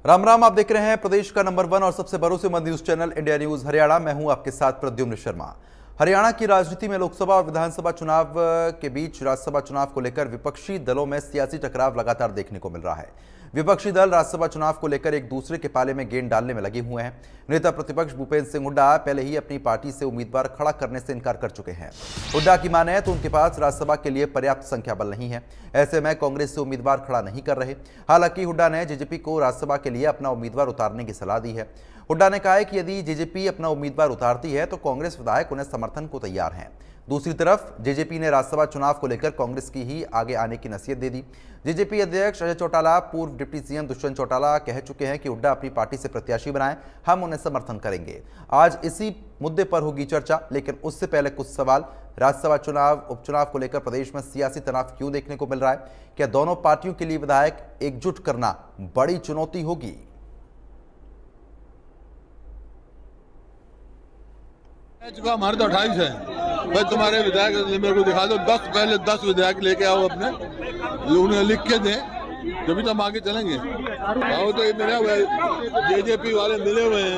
राम राम। आप देख रहे हैं प्रदेश का नंबर 1 और सबसे भरोसेमंद news channel India news Haryana. मैं हूं आपके साथ प्रद्युम्न शर्मा। हरियाणा की राजनीति में लोकसभा और विधानसभा चुनाव के बीच राज्यसभा चुनाव को लेकर विपक्षी दलों में सियासी टकराव लगातार देखने को मिल रहा है। विपक्षी दल राज्यसभा चुनाव को लेकर एक दूसरे के पाले में गेंद डालने में लगे हुए हैं। नेता प्रतिपक्ष भूपेंद्र सिंह हुड्डा पहले ही अपनी पार्टी से उम्मीदवार खड़ा करने से इनकार कर चुके हैं। हुड्डा की माने तो उनके पास राज्यसभा के लिए पर्याप्त संख्या बल नहीं है। ऐसे में कांग्रेस से उम्मीदवार खड़ा नहीं कर रहे। हालांकि हुड्डा ने जेजेपी को राज्यसभा के लिए अपना उम्मीदवार उतारने की सलाह दी है। हुड्डा ने कहा है कि यदि जेजेपी अपना उम्मीदवार उतारती है तो कांग्रेस विधायक उन्हें समर्थन को तैयार हैं। दूसरी तरफ जेजेपी ने राज्यसभा चुनाव को लेकर कांग्रेस की ही आगे आने की नसीहत दे दी। जेजेपी अध्यक्ष अजय चौटाला पूर्व डिप्टी सीएम दुष्यंत चौटाला कह चुके हैं कि हुड्डा अपनी पार्टी से प्रत्याशी बनाएं, हम उन्हें समर्थन करेंगे। आज इसी मुद्दे पर होगी चर्चा, लेकिन उससे पहले कुछ सवाल। राज्यसभा चुनाव उपचुनाव को लेकर प्रदेश में सियासी तनाव क्यों देखने को मिल रहा है? क्या दोनों पार्टियों के लिए विधायक एकजुट करना बड़ी चुनौती होगी? हमारे तो 28 है भाई। तुम्हारे विधायक मेरे को दिखा दो 10, पहले 10 विधायक लेके आओ अपने, उन्हें लिख के दें, जब भी तो हम आगे चलेंगे। आओ तो ये मिला हुआ है, जेजेपी वाले मिले हुए हैं।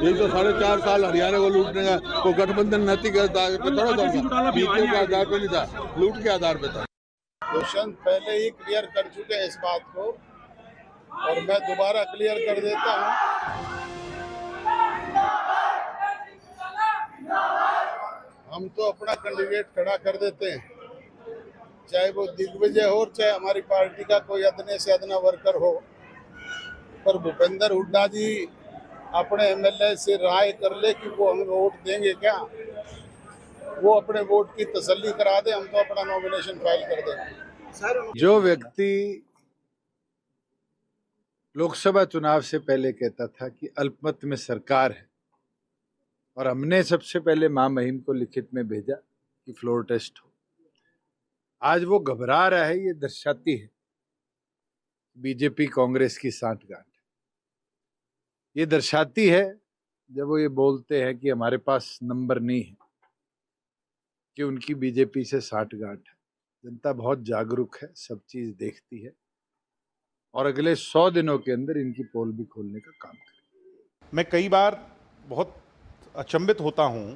ये तो 4.5 साल हरियाणा को लूटने का वो गठबंधन नैतिक आधार पर थोड़ा था, बीके के आधार पर नहीं था, लूट के आधार पर था। दुष्यंत पहले ही क्लियर कर चुके हैं इस बात को, और मैं दोबारा क्लियर कर देता हूँ। हम तो अपना कैंडिडेट खड़ा कर देते हैं, चाहे वो दिग्विजय हो, चाहे हमारी पार्टी का कोई अदने से अदना वर्कर हो। पर भूपेंद्र हुड्डा जी अपने एमएलए से राय कर ले कि वो हमें वोट देंगे क्या, वो अपने वोट की तसल्ली करा दे, हम तो अपना नॉमिनेशन फाइल कर देंगे। जो व्यक्ति लोकसभा चुनाव से पहले कहता था कि अल्पमत में सरकार है, और हमने सबसे पहले महामहिम को लिखित में भेजा कि फ्लोर टेस्ट हो, आज वो घबरा रहा है। ये दर्शाती है बीजेपी कांग्रेस की सांठगांठ। ये दर्शाती है जब वो ये बोलते हैं कि हमारे पास नंबर नहीं है, कि उनकी बीजेपी से सांठगांठ है। जनता बहुत जागरूक है, सब चीज देखती है, और अगले 100 दिनों के अंदर इनकी पोल भी खोलने का काम करें। मैं कई बार बहुत अचंभित होता हूं,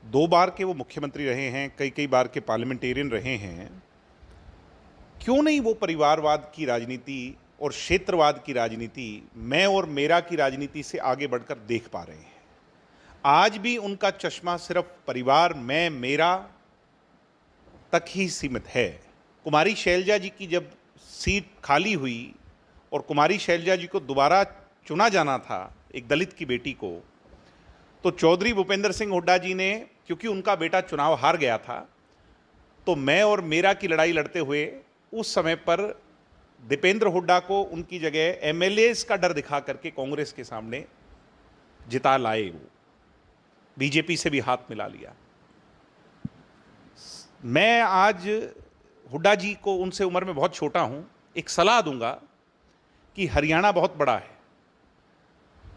2 बार के वो मुख्यमंत्री रहे हैं, कई बार के पार्लियामेंटेरियन रहे हैं, क्यों नहीं वो परिवारवाद की राजनीति और क्षेत्रवाद की राजनीति, मैं और मेरा की राजनीति से आगे बढ़कर देख पा रहे हैं। आज भी उनका चश्मा सिर्फ परिवार, मैं, मेरा तक ही सीमित है। कुमारी शैलजा जी की जब सीट खाली हुई और कुमारी शैलजा जी को दोबारा चुना जाना था, एक दलित की बेटी को, तो चौधरी भूपेंद्र सिंह हुड्डा जी ने, क्योंकि उनका बेटा चुनाव हार गया था, तो मैं और मेरा की लड़ाई लड़ते हुए उस समय पर दीपेंद्र हुड्डा को उनकी जगह एमएलएस का डर दिखा करके कांग्रेस के सामने जिता लाए। वो बीजेपी से भी हाथ मिला लिया। मैं आज हुड्डा जी को, उनसे उम्र में बहुत छोटा हूं, एक सलाह दूंगा कि हरियाणा बहुत बड़ा है,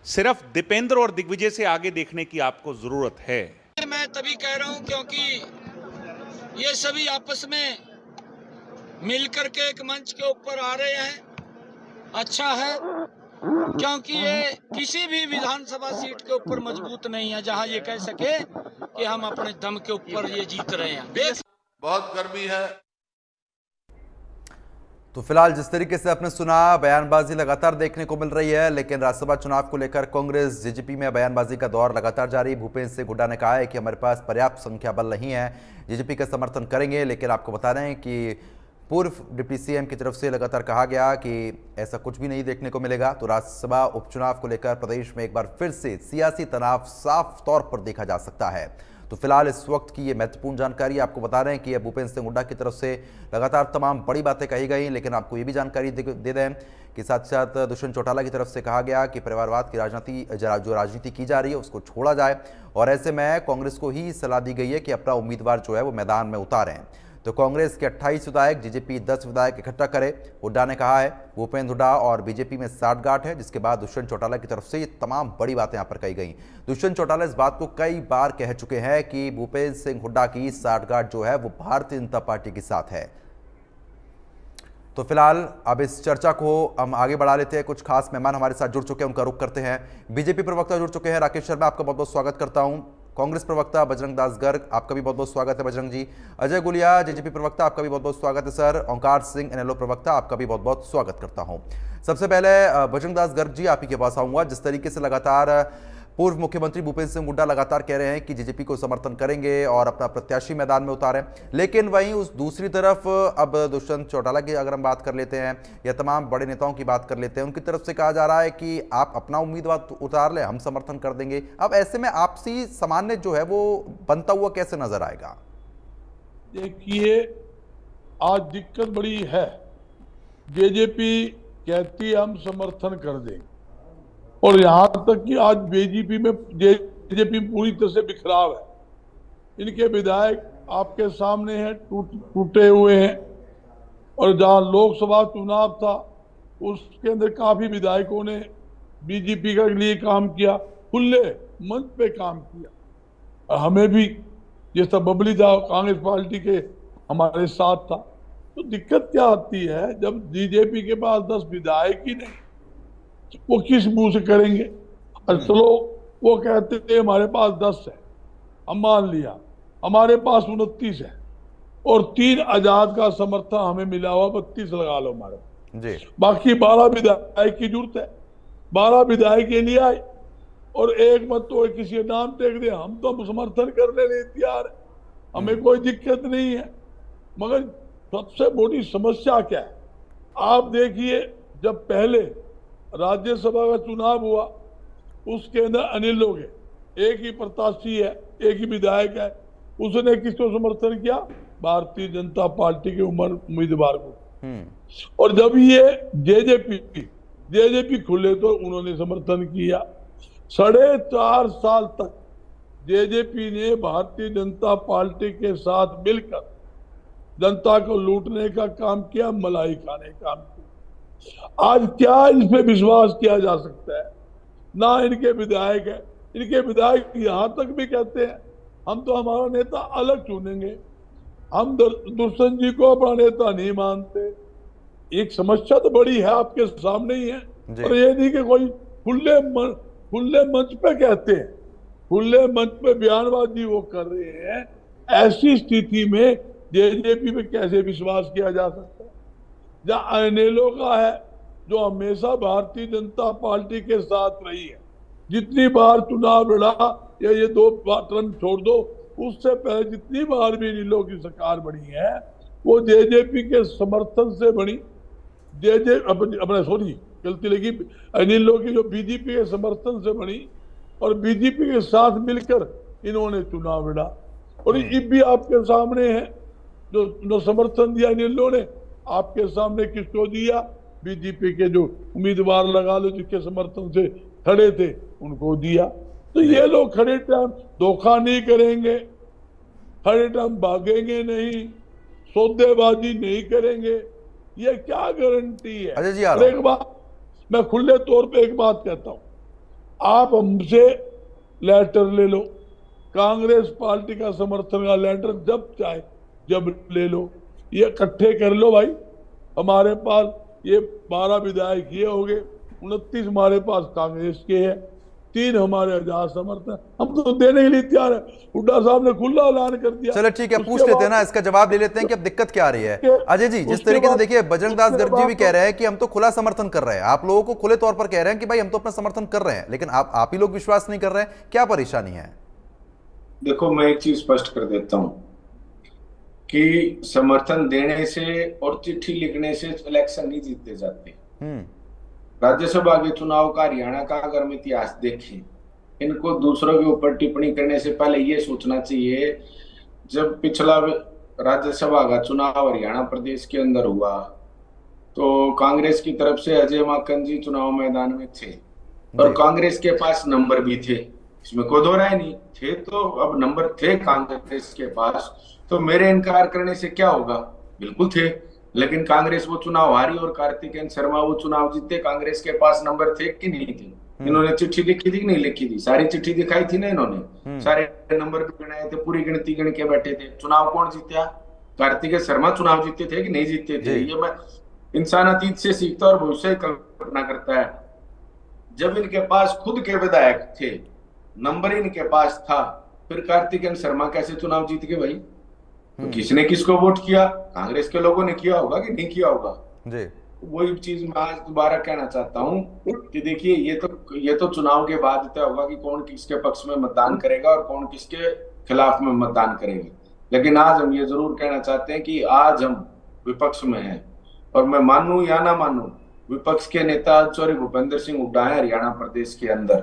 सिर्फ दीपेंद्र और दिग्विजय से आगे देखने की आपको जरूरत है। मैं तभी कह रहा हूं क्योंकि ये सभी आपस में मिलकर के एक मंच के ऊपर आ रहे हैं। अच्छा है, क्योंकि ये किसी भी विधानसभा सीट के ऊपर मजबूत नहीं है जहां ये कह सके कि हम अपने दम के ऊपर ये जीत रहे हैं। बहुत गर्मी है। तो फिलहाल जिस तरीके से आपने सुना, बयानबाजी लगातार देखने को मिल रही है, लेकिन राज्यसभा चुनाव को लेकर कांग्रेस जेजेपी में बयानबाजी का दौर लगातार जारी। भूपेंद्र सिंह हुड्डा ने कहा है कि हमारे पास पर्याप्त संख्या बल नहीं है, जेजेपी का समर्थन करेंगे। लेकिन आपको बता रहे हैं कि पूर्व डिप्टी सीएम की तरफ से लगातार कहा गया कि ऐसा कुछ भी नहीं देखने को मिलेगा। तो राज्यसभा उपचुनाव को लेकर प्रदेश में एक बार फिर से सियासी तनाव साफ तौर पर देखा जा सकता है। तो फिलहाल इस वक्त की ये महत्वपूर्ण जानकारी आपको बता रहे हैं कि भूपेंद्र सिंह हुड्डा की तरफ से लगातार तमाम बड़ी बातें कही गई, लेकिन आपको ये भी जानकारी दे दें कि साथ साथ दुष्यंत चौटाला की तरफ से कहा गया कि परिवारवाद की जो राजनीति की जा रही है उसको छोड़ा जाए, और ऐसे में कांग्रेस को ही सलाह दी गई है कि अपना उम्मीदवार जो है वो मैदान में उतारें। तो कांग्रेस के 28 विधायक, जेजेपी 10 विधायक इकट्ठा करे, हुड्डा ने कहा है। भूपेंद्र हुड्डा और बीजेपी में साठगांठ है, जिसके बाद दुष्यंत चौटाला की तरफ से ये तमाम बड़ी बातें यहां पर कही गई। दुष्यंत चौटाला इस बात को कई बार कह चुके हैं कि भूपेंद्र सिंह हुड्डा की साठगांठ जो है वो भारतीय जनता पार्टी के साथ है। तो फिलहाल अब इस चर्चा को हम आगे बढ़ा लेते हैं। कुछ खास मेहमान हमारे साथ जुड़ चुके हैं, उनका रुख करते हैं। बीजेपी प्रवक्ता जुड़ चुके हैं, राकेश शर्मा, आपका बहुत बहुत स्वागत करता हूं। कांग्रेस प्रवक्ता बजरंग दास गर्ग, आपका भी बहुत बहुत स्वागत है बजरंग जी। अजय गुलिया, जेजेपी प्रवक्ता, आपका भी बहुत बहुत स्वागत है सर। ओंकार सिंह, एनएलओ प्रवक्ता, आपका भी बहुत बहुत स्वागत करता हूं। सबसे पहले बजरंग दास गर्ग जी, आप ही के पास आऊंगा। जिस तरीके से लगातार पूर्व मुख्यमंत्री भूपेंद्र सिंह हुड्डा लगातार कह रहे हैं कि जेजेपी को समर्थन करेंगे और अपना प्रत्याशी मैदान में उतारें, लेकिन वहीं उस दूसरी तरफ अब दुष्यंत चौटाला की अगर हम बात कर लेते हैं या तमाम बड़े नेताओं की बात कर लेते हैं, उनकी तरफ से कहा जा रहा है कि आप अपना उम्मीदवार उतार लें, हम समर्थन कर देंगे। अब ऐसे में आपसी सामान्य जो है वो बनता हुआ कैसे नजर आएगा? देखिए, आज दिक्कत बड़ी है। जेजेपी कहती हम समर्थन कर देंगे और यहां तक कि आज बीजेपी में जेजेपी पूरी तरह से बिखराव है। इनके विधायक आपके सामने हैं, टूटे हुए हैं। और जहां लोकसभा चुनाव था उसके अंदर काफी विधायकों ने बीजेपी के लिए काम किया, खुले मंच पे काम किया। हमें भी जैसा बबली था कांग्रेस पार्टी के हमारे साथ था। तो दिक्कत क्या आती है, जब बीजेपी के पास 10 विधायक ही नहीं, वो किस मुंह से करेंगे? और चलो वो कहते थे हमारे पास 10 है, हम मान लिया, हमारे पास 29 है और 3 आजाद का समर्थन हमें मिला हुआ, 32 लगा लो हमारे जी। बाकी 12 विधायक की जरूरत है। 12 विधायक के लिए आए और एक मत तो किसी नाम टेक दे, हम तो समर्थन करने लिए तैयार है, हमें कोई दिक्कत नहीं है। मगर सबसे बड़ी समस्या क्या है, आप देखिए, जब पहले राज्यसभा का चुनाव हुआ उसके अंदर अनिल लोग है, एक ही प्रत्याशी है, एक ही विधायक है, उसने किसको समर्थन किया? भारतीय जनता पार्टी के उम्मीदवार को। और जब ये जेजेपी खुले तो उन्होंने समर्थन किया। 4.5 साल तक जेजेपी ने भारतीय जनता पार्टी के साथ मिलकर जनता को लूटने का काम किया, मलाई खाने का काम किया। आज क्या इस पे विश्वास किया जा सकता है? ना इनके विधायक है, इनके विधायक यहां तक भी कहते हैं हम तो हमारा नेता अलग चुनेंगे, हम दुष्यंत जी को अपना नेता नहीं मानते। एक समस्या तो बड़ी है, आपके सामने ही है। और ये नहीं कि कोई खुले मंच पे कहते हैं, खुले मंच पे बयानबाजी वो कर रहे हैं। ऐसी स्थिति में जेजेपी पे कैसे विश्वास किया जा सकता है? जहां एनएलओ का है, जो हमेशा भारतीय जनता पार्टी के साथ रही है, जितनी बार चुनाव लड़ा, या ये 2 टर्म छोड़ दो, उससे पहले जितनी बार भी एनएलओ की सरकार बनी है वो जेजेपी के समर्थन से बनी। गलती लगी, एनएलओ की जो बीजेपी के समर्थन से बनी और बीजेपी के साथ मिलकर इन्होंने चुनाव लड़ा। और ये भी आपके सामने है, जो समर्थन दिया एनएलओ ने, आपके सामने किसको दिया? बीजेपी के जो उम्मीदवार लगा लो जिसके समर्थन से खड़े थे उनको दिया। तो ये लोग खड़े टाइम धोखा नहीं करेंगे, खड़े टाइम भागेंगे नहीं, सौदेबाजी नहीं करेंगे, ये क्या गारंटी है? अजय जी, एक बात मैं खुले तौर पे एक बात कहता हूं, आप हमसे लेटर ले लो, कांग्रेस पार्टी का समर्थन का लेटर जब चाहे जब ले लो, ये इकट्ठे कर लो भाई। हमारे पास ये 12 विधायक ये हो गए, 29 हमारे पास कांग्रेस के हैं, 3 हमारे आजाद समर्थन, हम तो देने के लिए तैयार है। हुड्डा साहब ने खुला ऐलान कर दिया। चलो ठीक है, पूछ लेते हैं ना, इसका जवाब ले लेते हैं कि अब दिक्कत क्या आ रही है। अजय जी, जिस तरीके से देखिए बजरंग दास गर्ग जी भी कह रहे हैं कि हम तो खुला समर्थन कर रहे हैं, आप लोगों को खुले तौर पर कह रहे हैं कि भाई हम तो अपना समर्थन कर रहे हैं, लेकिन आप ही लोग विश्वास नहीं कर रहे हैं, क्या परेशानी है? देखो, मैं एक चीज स्पष्ट कर देता हूं कि समर्थन देने से और चिट्ठी लिखने से इलेक्शन नहीं जीते जाते। राज्यसभा के चुनाव का हरियाणा का अगर हम इतिहास देखें, इनको दूसरों के ऊपर टिप्पणी करने से पहले ये सोचना चाहिए, जब पिछला राज्यसभा का चुनाव हरियाणा प्रदेश के अंदर हुआ तो कांग्रेस की तरफ से अजय माकन जी चुनाव मैदान में थे और कांग्रेस के पास नंबर भी थे, इसमें कोई दो राय नहीं थे। तो अब नंबर थे कांग्रेस के पास, तो मेरे इनकार करने से क्या होगा? बिल्कुल थे, लेकिन कांग्रेस वो चुनाव हारी और कार्तिकेय शर्मा वो चुनाव जीते। कांग्रेस के पास नंबर थे कि नहीं थे? इन्होंने चिट्ठी लिखी थी कि नहीं लिखी थी? सारी चिट्ठी दिखाई थी ना इन्होंने, सारे नंबर भी गिनाए थे, पूरी गिनती गिन के बैठे थे। चुनाव कौन जीता? कार्तिकेय शर्मा चुनाव जीते थे कि नहीं जीते थे? ये मैं इंसान अतीत से सीखता है और भविष्य की कल्पना करता है। जब इनके पास खुद के विधायक थे, नंबर इनके पास था, फिर कार्तिकेयन शर्मा कैसे चुनाव जीत गए भाई? तो किसने किसको वोट किया? कांग्रेस के लोगों ने किया होगा कि नहीं किया होगा? जी वही चीज मैं आज दोबारा कहना चाहता हूँ कि देखिए, ये तो चुनाव के बाद तय होगा कि कौन किसके पक्ष में मतदान करेगा और कौन किसके खिलाफ में मतदान करेगा। लेकिन आज हम ये जरूर कहना चाहते हैं कि आज हम विपक्ष में हैं, और मैं मानूं या ना मानूं, विपक्ष के नेता चौधरी भूपेंद्र सिंह हुड्डा है हरियाणा प्रदेश के अंदर।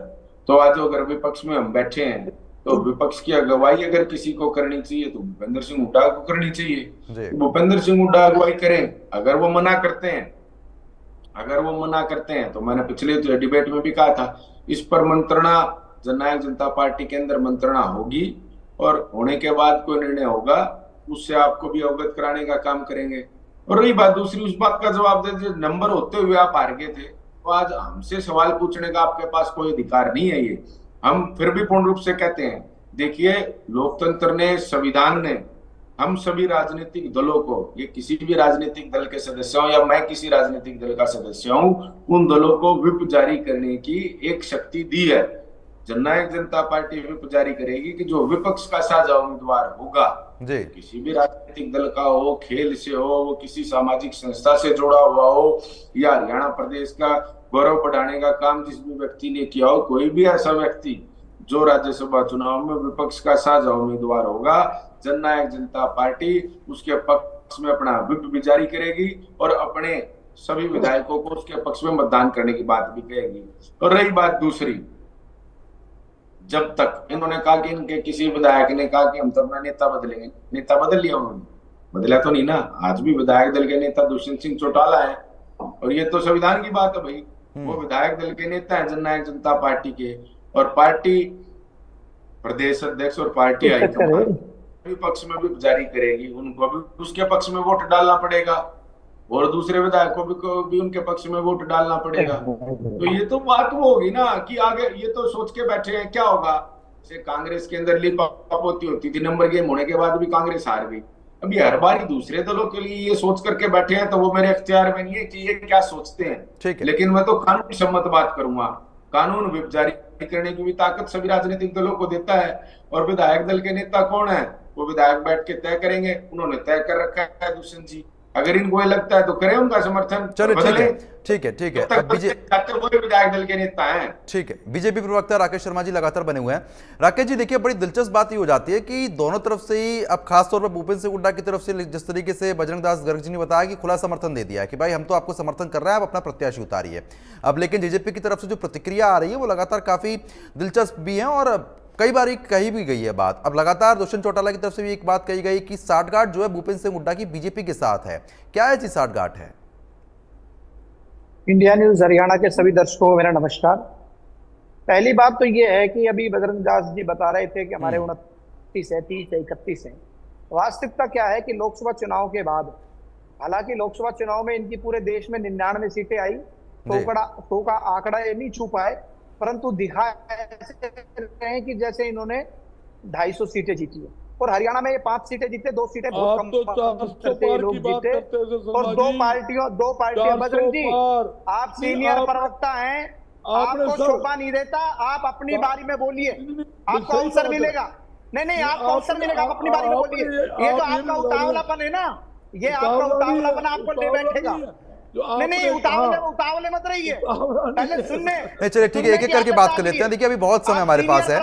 तो आज अगर विपक्ष में हम बैठे हैं तो विपक्ष की अगुवाई अगर किसी को करनी चाहिए तो भूपेंद्र सिंह हुड्डा को करनी चाहिए। भूपेंद्र सिंह हुड्डा अगुवाई करें। अगर वो मना करते हैं तो मैंने पिछले डिबेट में भी कहा था, इस पर मंत्रणा जननायक जनता पार्टी के अंदर मंत्रणा होगी, और होने के बाद कोई निर्णय होगा, उससे आपको भी अवगत कराने का काम करेंगे। और रही बात दूसरी, उस बात का जवाब दे, नंबर होते हुए आप हार गए थे, तो आज हमसे सवाल पूछने का आपके पास कोई अधिकार नहीं है। ये हम फिर भी पूर्ण रूप से कहते हैं, देखिए, लोकतंत्र ने, संविधान ने हम सभी राजनीतिक दलों को, ये किसी भी राजनीतिक दल के सदस्य हों या मैं किसी राजनीतिक दल का सदस्य हूं, उन दलों को व्हिप जारी करने की एक शक्ति दी है। जननायक जनता पार्टी व्हिप जारी करेगी कि जो विपक्ष का साझा उम्मीदवार होगा, किसी भी राजनीतिक दल का हो, खेल से हो, वो किसी सामाजिक संस्था से जुड़ा हुआ हो, या हरियाणा प्रदेश का गौरव बढ़ाने का काम जिस भी व्यक्ति ने किया हो, कोई भी ऐसा व्यक्ति जो राज्यसभा चुनाव में विपक्ष का साझा उम्मीदवार होगा, जननायक जनता पार्टी उसके पक्ष में अपना व्हिप भी जारी करेगी और अपने सभी विधायकों को उसके पक्ष में मतदान करने की बात भी कहेगी। और रही बात दूसरी, जब तक इन्होंने कहा कि इनके किसी विधायक ने कहा कि हम तो अपना नेता बदलेंगे, नेता बदल लिया उन्होंने? बदला तो नहीं ना। आज भी विधायक दल के नेता दुष्यंत सिंह चौटाला है, और ये तो संविधान की बात है भाई। वो विधायक दल के नेता है जननायक जनता पार्टी के, और पार्टी प्रदेश अध्यक्ष और पार्टी हाईकमान पक्ष में भी जारी करेगी, उनको भी उसके पक्ष में वोट डालना पड़ेगा, और दूसरे विधायकों को भी उनके पक्ष में वोट डालना पड़ेगा। तो ये तो बात वो होगी ना कि आगे ये तो सोच के बैठे हैं क्या होगा। जैसे कांग्रेस के अंदर लिपापोती होती थी, नंबर गेम होने के बाद भी कांग्रेस हार गई। अब ये हर बार दूसरे दलों के लिए ये सोच करके बैठे हैं, तो वो मेरे अख्तियार में नहीं है कि ये क्या सोचते हैं। लेकिन मैं तो कानून सम्मत बात करूंगा। कानून व्हिप जारी करने की भी ताकत सभी राजनीतिक दलों को देता है, और विधायक दल के नेता कौन है, वो विधायक बैठ के तय करेंगे। उन्होंने तय कर रखा है दुष्यंत जी, अगर इनको लगता है तो करें उनका समर्थन। चलो ठीक है। वही विधायक दल के नेता हैं। ठीक है। बीजेपी प्रवक्ता राकेश शर्मा जी लगातार बने हुए हैं। राकेश जी, देखिए, बड़ी दिलचस्प बात ये हो जाती है कि दोनों तरफ से ही, अब खासतौर पर भूपेंद्र सिंह हुड्डा की तरफ से जिस तरीके से बजरंग दास गर्ग जी ने बताया कि खुला समर्थन दे दिया है कि भाई हम तो आपको समर्थन कर रहे हैं, आप अपना प्रत्याशी उतारिए। अब लेकिन बीजेपी की तरफ से जो प्रतिक्रिया आ रही है वो लगातार काफी दिलचस्प भी है, और कई बार कही भी गई है बात। अब लगातार दुष्यंत चौटाला की तरफ से भी एक बात कही गई कि साठगांठ जो है भूपेंद्र सिंह हुड्डा की बीजेपी के साथ है। क्या ऐसी साठगांठ है? इंडिया न्यूज हरियाणा के सभी दर्शकों को मेरा नमस्कार। पहली बात तो ये है कि अभी बजरंग दास जी बता रहे थे कि हमारे 29 है, 30 है, 31 है। वास्तविकता क्या है कि लोकसभा चुनाव के बाद, हालांकि लोकसभा चुनाव में इनकी पूरे देश में 99 सीटें आई, 100 का आंकड़ा ये नहीं छू पाए, परंतु दिखा ऐसे रहे हैं कि जैसे इन्होंने 250 सीटें जीती है। और हरियाणा में ये 5 सीटें जीते, 2 सीटें बहुत कम लोग जीते, और दो पार्टियां बजरंग जी, आप सीनियर प्रवक्ता हैं, आपको शोभा नहीं देता, आप अपनी बारी में बोलिए, आपको अवसर मिलेगा। नहीं, आपको अवसर मिलेगा, आप अपनी बारी में बोलिए। ये तो आपका उतावलापन है ना, ये आपका उतावलापन आपको ले बैठेगा। नहीं, उतावले मत रहिए, पहले सुनने। चलिए ठीक है, एक एक करके बात कर लेते हैं। देखिए, अभी बहुत समय हमारे पास है,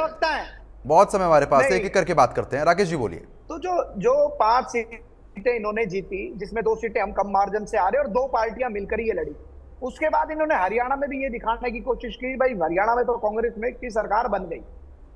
बहुत समय हमारे पास है, एक एक करके बात करते हैं। राकेश जी बोलिए। तो जो 5 सीटें इन्होंने जीती, जिसमें 2 सीटें हम कम मार्जिन से आ रहे, और 2 पार्टियां मिलकर ही ये लड़ी। उसके बाद इन्होंने हरियाणा में भी ये दिखाने की कोशिश की, भाई हरियाणा में तो कांग्रेस में की सरकार बन गई,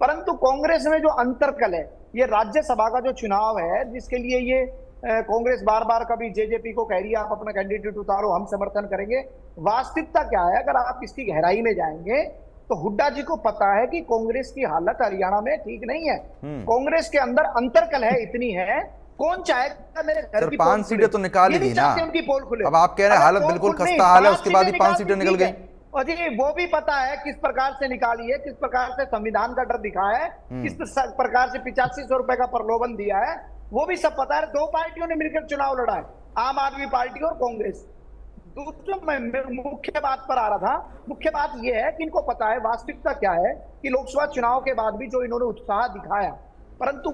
परंतु कांग्रेस में जो अंतर्कल है, ये राज्यसभा का जो चुनाव है, जिसके लिए ये कांग्रेस बार बार कभी जेजेपी को कह रही है आप अपना कैंडिडेट उतारो, हम समर्थन करेंगे। वास्तविकता क्या है, अगर आप इसकी गहराई में जाएंगे तो हुड्डा जी को पता है कि कांग्रेस की हालत हरियाणा में ठीक नहीं है। कांग्रेस के अंदर अंतर्कल है, इतनी है, कौन चाहेगा मेरे घर की 5 सीटें तो निकाल ही दी ना। उनकी पोल खुले। अब आप कह रहे हैं हालत बिल्कुल खस्ता हाल है, उसके बाद ही 5 सीटें निकल गई। और जी वो भी पता है किस प्रकार से निकाली है, किस प्रकार से संविधान का डर दिखाया है, किस प्रकार से 8500 रुपए का प्रलोभन दिया है, वो भी सब पता है। 2 पार्टियों ने मिलकर चुनाव लड़ा है, आम आदमी पार्टी और कांग्रेस। दूसरा मैं मुख्य बात पर आ रहा था। मुख्य बात यह है कि इनको पता है वास्तविकता क्या है कि लोकसभा चुनाव के बाद भी जो इन्होंने उत्साह दिखाया, परंतु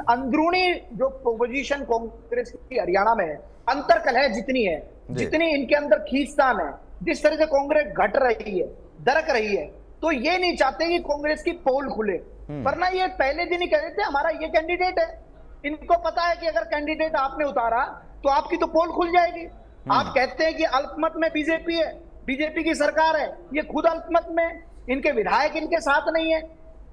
अंदरूनी जो पोजीशन कांग्रेस की हरियाणा में है, अंतरकलह जितनी है, जितनी इनके अंदर खींचतान है, जिस तरह से कांग्रेस घट रही है, दरक रही है, तो ये नहीं चाहते कि कांग्रेस की पोल खुले। वरना ये पहले दिन ही कह रहे थे हमारा ये कैंडिडेट है। इनको पता है कि अगर कैंडिडेट आपने उतारा तो आपकी तो पोल खुल जाएगी। आप कहते हैं कि अल्पमत में बीजेपी है, बीजेपी की सरकार है, ये खुद अल्पमत में, इनके विधायक इनके साथ नहीं है।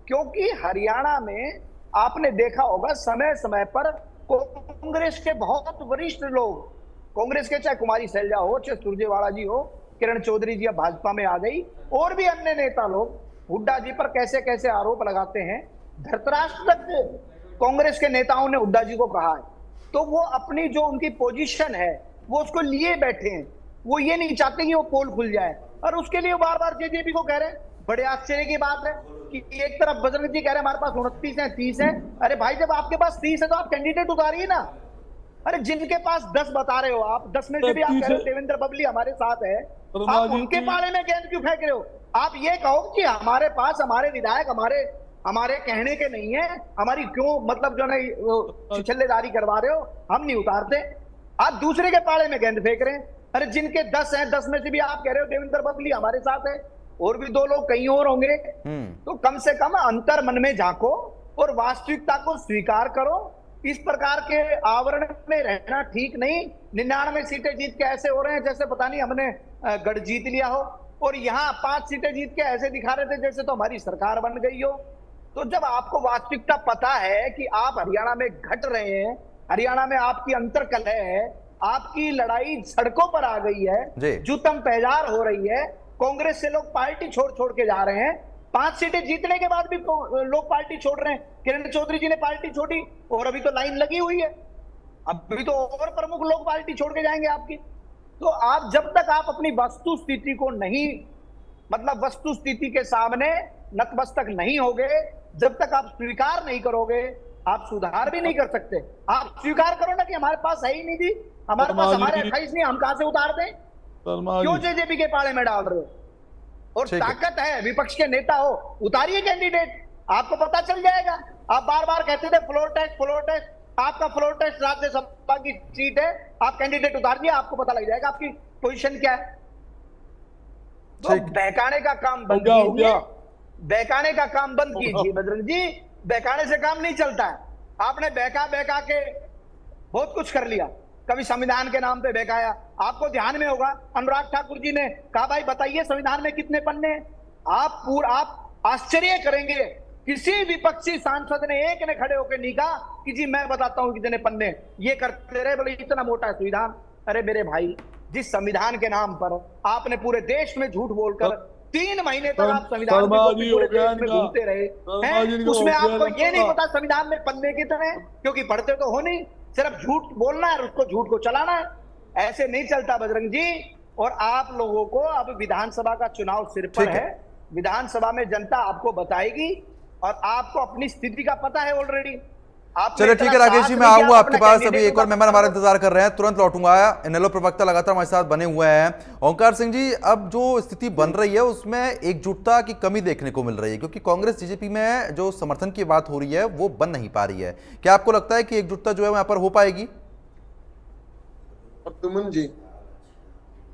क्योंकि हरियाणा में आपने देखा होगा समय समय पर कांग्रेस के बहुत वरिष्ठ लोग, कांग्रेस के चाहे कुमारी शैलजा हो, चाहे सुरजेवाला जी हो, किरण चौधरी जी अब भाजपा में आ गई, और भी अन्य नेता लोग हुड्डा जी पर कैसे कैसे आरोप लगाते हैं। धृतराष्ट्र तक कांग्रेस के नेताओं ने हुड्डा जी को कहा है। तो वो अपनी जो उनकी पोजीशन है वो उसको लिए बैठे हैं। वो ये नहीं चाहते कि वो पोल खुल जाए, और उसके लिए बार बार जेजेपी को कह रहे हैं। बड़े आश्चर्य की बात है कि एक तरफ बजरंग जी कह रहे हैं हमारे पास 29 है, 30 है। अरे भाई, जब आपके पास 30 है तो आप कैंडिडेट उतारिए ना। अरे जिनके पास 10 बता रहे हो आप, 10 में से भी आप कह रहे हो देवेंद्र बबली हमारे साथ है, आप उनके बारे में गेंद क्यों फेंक रहे हो? आप ये कहो कि हमारे पास हमारे विधायक हमारे कहने के नहीं है, हमारी क्यों मतलब जो है छिछल्लेदारी करवा रहे हो, हम नहीं उतारते। आप दूसरे के पाले में गेंद फेंक रहे हैं। अरे जिनके 10 हैं, 10 में से भी आप कह रहे हो देवेंद्र बबली हमारे साथ है, और भी 2 लोग कहीं और होंगे। तो कम से कम अंतर मन में झांको और वास्तविकता को स्वीकार करो। इस प्रकार के आवरण में रहना ठीक नहीं। 99 सीटें जीत के ऐसे हो रहे हैं जैसे पता नहीं हमने गढ़ जीत लिया हो, और यहाँ 5 सीटें जीत के ऐसे दिखा रहे थे जैसे तो हमारी सरकार बन गई हो। तो जब आपको वास्तविकता पता है कि आप हरियाणा में घट रहे हैं, हरियाणा में आपकी अंतरकलह है, आपकी लड़ाई सड़कों पर आ गई है, जूतम पैजार हो रही है, कांग्रेस से लोग पार्टी छोड़ छोड़ के जा रहे हैं। 5 सीटें जीतने के बाद भी लोग पार्टी छोड़ रहे हैं। किरण चौधरी जी ने पार्टी छोड़ी, और अभी तो लाइन लगी हुई है, अभी तो और प्रमुख लोग पार्टी छोड़ के जाएंगे आपकी। तो आप जब तक आप अपनी वस्तु स्थिति को नहीं, मतलब वस्तु स्थिति के सामने नतमस्तक नहीं होगे, जब तक आप स्वीकार नहीं करोगे, आप सुधार भी नहीं कर सकते। आप स्वीकार करो ना कि हमारे पास है ही नहीं थी, हमारे पास हमारे 28 नहीं, हम कहां से उतार दें? क्यों जेजेपी के पाले में डाल रहे हो? और ताकत है, विपक्ष के नेता हो, उतारिए कैंडिडेट, आपको पता चल जाएगा। आप बार बार कहते थे फ्लोर टेस्ट, फ्लोर टेस्ट, आपका फ्लोर टेस्ट राज्यसभा की सीट है, आप कैंडिडेट उतार दिए, आपको पता लग जाएगा आपकी पोजीशन क्या है। तो बहकाने का काम बंद कीजिए, बहकाने का काम बंद कीजिए बजरंग जी। बहकाने से काम नहीं चलता है। आपने बहका बहका के बहुत कुछ कर लिया, कभी संविधान के नाम पे बहकाया। आपको ध्यान में होगा अनुराग ठाकुर जी ने कहा भाई बताइए संविधान में कितने पन्ने हैं। आप आश्चर्य करेंगे, किसी विपक्षी सांसद ने एक ने खड़े होकर नहीं कहा कि जी मैं बताता हूं कितने पन्ने। ये करते रहे, बोले इतना मोटा है संविधान। अरे मेरे भाई, जिस संविधान के नाम पर आपने पूरे देश में झूठ बोलकर 3 महीने तक आप संविधान पूरे देश में घूमते रहे हैं, उसमें आपको ये नहीं पता संविधान में पन्ने कितने हैं, क्योंकि पढ़ते तो हो नहीं, सिर्फ झूठ बोलना है और उसको झूठ को चलाना है। ऐसे नहीं चलता बजरंग जी। और आप लोगों को अब विधानसभा का चुनाव सिर पर है, विधानसभा में जनता आपको बताएगी, और आपको अपनी स्थिति का पता है ऑलरेडी। चलिए ठीक है राकेश जी, मैं आऊंगा आपके पास। अभी एक और मेहमान हमारा इंतजार कर रहे हैं, तुरंत लौटूंगा। इनेलो प्रवक्ता लगातार हमारे साथ बने हुए हैं। ओंकार सिंह जी, अब जो स्थिति बन रही है उसमें एकजुटता की कमी देखने को मिल रही है, क्योंकि कांग्रेस बीजेपी में जो समर्थन की बात हो रही है वो बन नहीं पा रही है। क्या आपको लगता है कि एकजुटता जो है यहाँ पर हो पाएगी? प्रद्युम्न जी,